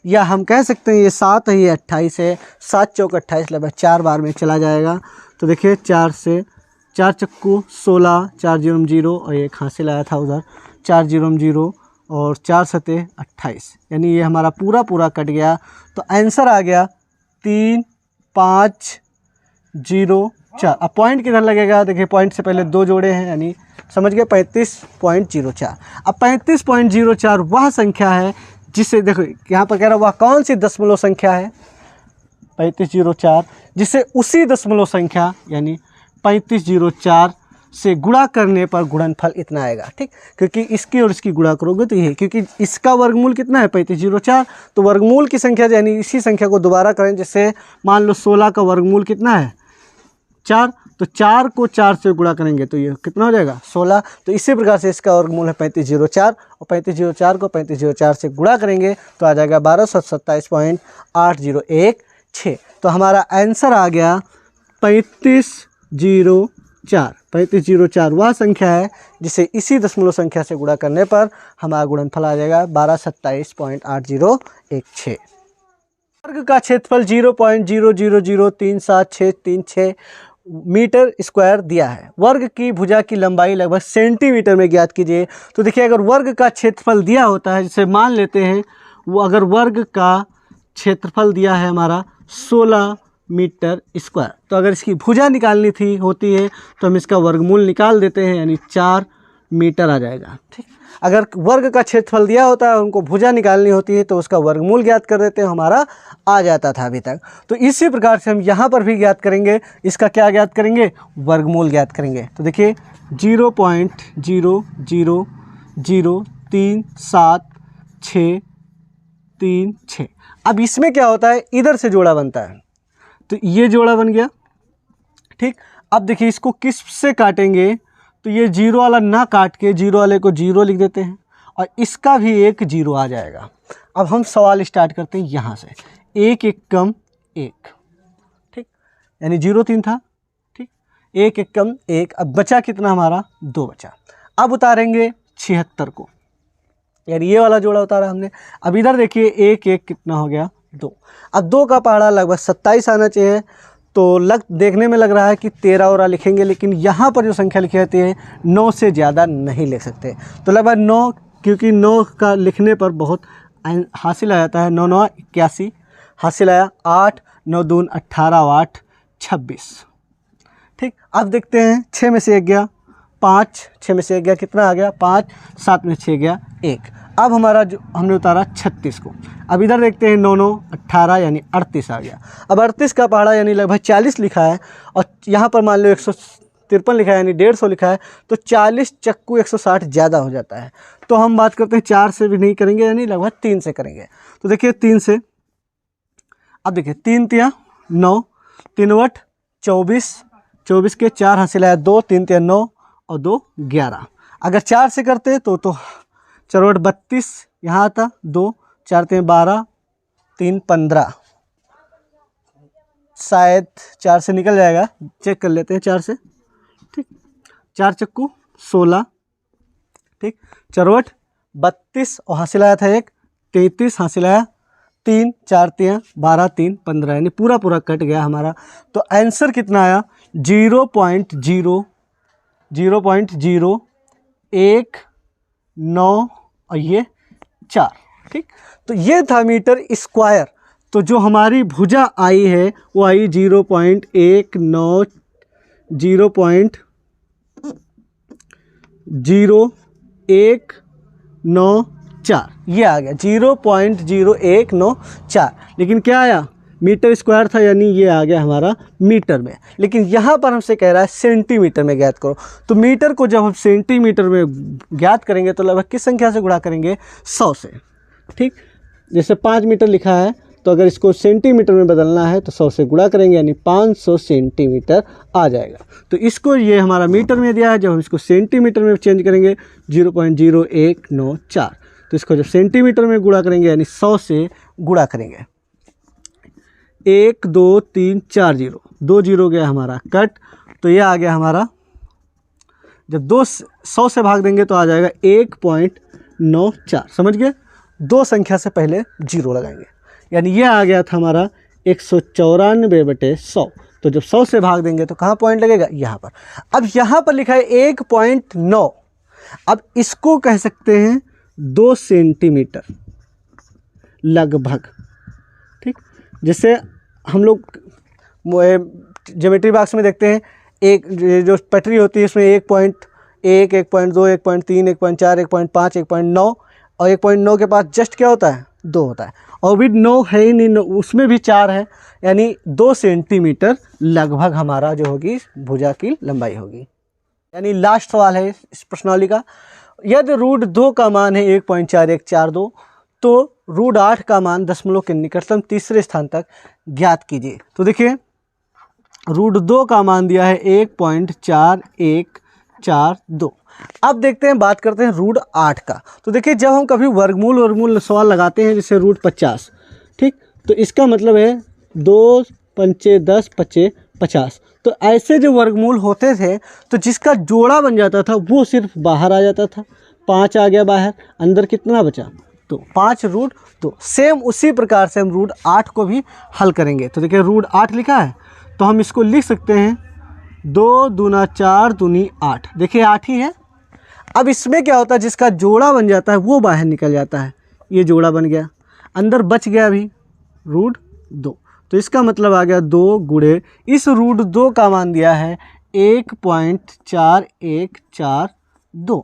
या हम कह सकते हैं ये 7 है ये 28 है, 7 चौक 28 लगभग 4 बार में चला जाएगा। तो देखिए 4 से 4 चक्कू 16, 4 0 0 और एक हासिल आया था उधर 4 0 0 और 4 सते 28, यानी ये हमारा पूरा पूरा कट गया। तो आंसर आ गया 3 5 0 4। अब पॉइंट किधर लगेगा, देखिए पॉइंट से पहले 2 जोड़े हैं, यानी समझ गए 35.04। अब 35.04 वह संख्या है जिसे देखो यहाँ पर कह रहा है वह कौन सी दशमलव संख्या है 3504, जिसे उसी दशमलव संख्या यानी 3504 से गुणा करने पर गुणनफल इतना आएगा, ठीक, क्योंकि इसकी और इसकी गुणा करोगे तो ये, क्योंकि इसका वर्गमूल कितना है 3504, तो वर्गमूल की संख्या यानी इसी संख्या को दोबारा करें। जैसे मान लो 16 का वर्गमूल कितना है 4, तो 4 को 4 से गुणा करेंगे तो ये कितना हो जाएगा 16। तो इसी प्रकार से इसका वर्गमूल है 3504 और 3504 को 3504 से गुणा करेंगे तो आ जाएगा 1227.8016। तो हमारा आंसर आ गया 3504। 3504 वह संख्या है जिसे इसी दशमलव संख्या से गुणा करने पर हमारा गुणनफल आ जाएगा 1227.8016। वर्ग का क्षेत्रफल 0.00037636 मीटर स्क्वायर दिया है। वर्ग की भुजा की लंबाई लगभग सेंटीमीटर में ज्ञात कीजिए। तो देखिए अगर वर्ग का क्षेत्रफल दिया होता है, जैसे मान लेते हैं वो अगर वर्ग का क्षेत्रफल दिया है हमारा 16 मीटर स्क्वायर, तो अगर इसकी भुजा निकालनी होती है तो हम इसका वर्गमूल निकाल देते हैं, यानी 4 मीटर आ जाएगा, ठीक। अगर वर्ग का क्षेत्रफल दिया होता है उनको भुजा निकालनी होती है तो उसका वर्गमूल ज्ञात कर देते हैं, हमारा आ जाता था अभी तक। तो इसी प्रकार से हम यहाँ पर भी ज्ञात करेंगे, इसका क्या ज्ञात करेंगे, वर्गमूल ज्ञात करेंगे। तो देखिए 0.00037636। अब इसमें क्या होता है, इधर से जोड़ा बनता है, तो ये जोड़ा बन गया, ठीक। अब देखिए इसको किस से काटेंगे, तो ये 0 वाला ना काट के 0 वाले को 0 लिख देते हैं और इसका भी एक 0 आ जाएगा। अब हम सवाल स्टार्ट करते हैं यहाँ से, 1 1 कम 1, ठीक, यानी 0 3 था, ठीक, 1 1 कम 1, अब बचा कितना हमारा 2 बचा। अब उतारेंगे 76 को, यानी ये वाला जोड़ा उतारा हमने। अब इधर देखिए 1 1 कितना हो गया 2। अब 2 का पहाड़ा लगभग 27 आना चाहिए, तो देखने में लग रहा है कि 13 और लिखेंगे, लेकिन यहाँ पर जो संख्या लिखी रहती है 9 से ज़्यादा नहीं लिख सकते। तो लगभग 9, क्योंकि 9 का लिखने पर बहुत हासिल आ जाता है, 9 9 81 हासिल आया, 8 9 2 18 8 26, ठीक, अब देखते हैं 6 में से 1 गया 5, 6 में से 1 गया कितना आ गया 5, 7 में 6 गया 1। अब हमारा जो हमने उतारा 36 को। अब इधर देखते हैं 9 9 18 यानी 38 आ गया। अब 38 का पहाड़ा यानी लगभग 40 लिखा है और यहाँ पर मान लो 153 लिखा है यानी 150 लिखा है, तो 40 चक्कू 160 ज़्यादा हो जाता है। तो हम बात करते हैं 4 से भी नहीं करेंगे यानी लगभग 3 से करेंगे। तो देखिए 3 से, अब देखिए 3 तिया 9, 3 वट 24, 24 के 4 हासिल आया 2, 3 तिया 9 और 2 11। अगर 4 से करते तो 4 वट 32 यहाँ आता 2, 4 तिया 12, 3 15, शायद 4 से निकल जाएगा, चेक कर लेते हैं 4 से। ठीक, 4 चक्कू 16, ठीक, 4 वट 32 और हासिल आया था 1, 33 हासिल आया 3, 4 तिया 12, 3 15 यानी पूरा पूरा कट गया हमारा। तो आंसर कितना आया 0.019 और ये 4। ठीक, तो ये था मीटर स्क्वायर। तो जो हमारी भुजा आई है वो आई 0.0194, ये आ गया 0.0194। लेकिन क्या आया मीटर स्क्वायर था यानी ये आ गया हमारा मीटर में। लेकिन यहाँ पर हमसे कह रहा है सेंटीमीटर में ज्ञात करो। तो मीटर को जब हम सेंटीमीटर में ज्ञात करेंगे तो लगभग किस संख्या से गुणा करेंगे 100 से। ठीक, जैसे 5 मीटर लिखा है तो अगर इसको सेंटीमीटर में बदलना है तो 100 से गुणा करेंगे यानी 500 सेंटीमीटर आ जाएगा। तो इसको ये हमारा मीटर में दिया है, जब हम इसको सेंटीमीटर में चेंज करेंगे 0.0194। तो इसको जब सेंटीमीटर में गुणा करेंगे यानी 100 से गुणा करेंगे 1 2 3 4 0, 2 0 गया हमारा कट। तो ये आ गया हमारा, जब 100 से भाग देंगे तो आ जाएगा 1.94। समझ गए, 2 संख्या से पहले 0 लगाएंगे यानी ये आ गया था हमारा 194/100। तो जब 100 से भाग देंगे तो कहाँ पॉइंट लगेगा, यहाँ पर। अब यहाँ पर लिखा है 1.9, अब इसको कह सकते हैं 2 सेंटीमीटर लगभग। ठीक, जैसे हम लोग ज्योमेट्री बॉक्स में देखते हैं एक जो पटरी होती है उसमें 1.1, 1.2, 1.3, 1.4, 1.5, 1.9 और 1.9 के पास जस्ट क्या होता है 2 होता है, और भी 9 है ही नहीं, उसमें भी 4 है यानी 2 सेंटीमीटर लगभग हमारा जो होगी भुजा की लंबाई होगी। यानी लास्ट सवाल है इस प्रश्नावली का, यदि √2 का मान है 1.4142 तो √8 का मान दशमलव के निकटतम तीसरे स्थान तक ज्ञात कीजिए। तो देखिए √2 का मान दिया है 1.4142। अब देखते हैं, बात करते हैं √8 का। तो देखिए जब हम कभी वर्गमूल सवाल लगाते हैं जैसे √50, ठीक, तो इसका मतलब है 2 पंचे 10 पचे 50। तो ऐसे जो वर्गमूल होते थे तो जिसका जोड़ा बन जाता था वो सिर्फ बाहर आ जाता था, 5 आ गया बाहर, अंदर कितना बचा तो 5√2। सेम उसी प्रकार से हम √8 को भी हल करेंगे। तो देखिए √8 लिखा है तो हम इसको लिख सकते हैं 2 दूना 4 दूनी 8, देखिए 8 ही है। अब इसमें क्या होता है जिसका जोड़ा बन जाता है वो बाहर निकल जाता है, ये जोड़ा बन गया, अंदर बच गया अभी √2। तो इसका मतलब आ गया 2 गुणे इस √2 का मान दिया है 1.4142।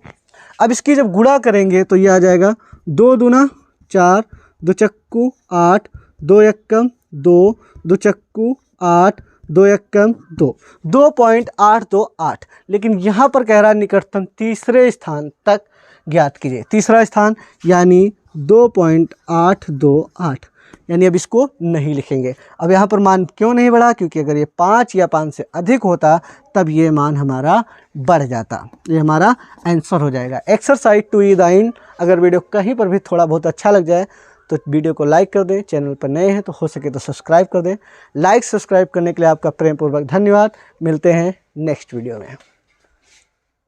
अब इसकी जब गुणा करेंगे तो ये आ जाएगा 2 दूना 4, 2 चक्कू 8, 2 एकम 2, 2 चक्कू 8, 2 एकम 2, 2.828। लेकिन यहाँ पर कह रहा है निकटतम तीसरे स्थान तक ज्ञात कीजिए। तीसरा स्थान यानी 2.828, यानी अब इसको नहीं लिखेंगे। अब यहाँ पर मान क्यों नहीं बढ़ा, क्योंकि अगर ये 5 या 5 से अधिक होता तब ये मान हमारा बढ़ जाता, ये हमारा आंसर हो जाएगा। Exercise 2 is the end. अगर वीडियो कहीं पर भी थोड़ा बहुत अच्छा लग जाए तो वीडियो को लाइक कर दें, चैनल पर नए हैं तो हो सके तो सब्सक्राइब कर दें। लाइक सब्सक्राइब करने के लिए आपका प्रेमपूर्वक धन्यवाद। मिलते हैं नेक्स्ट वीडियो में।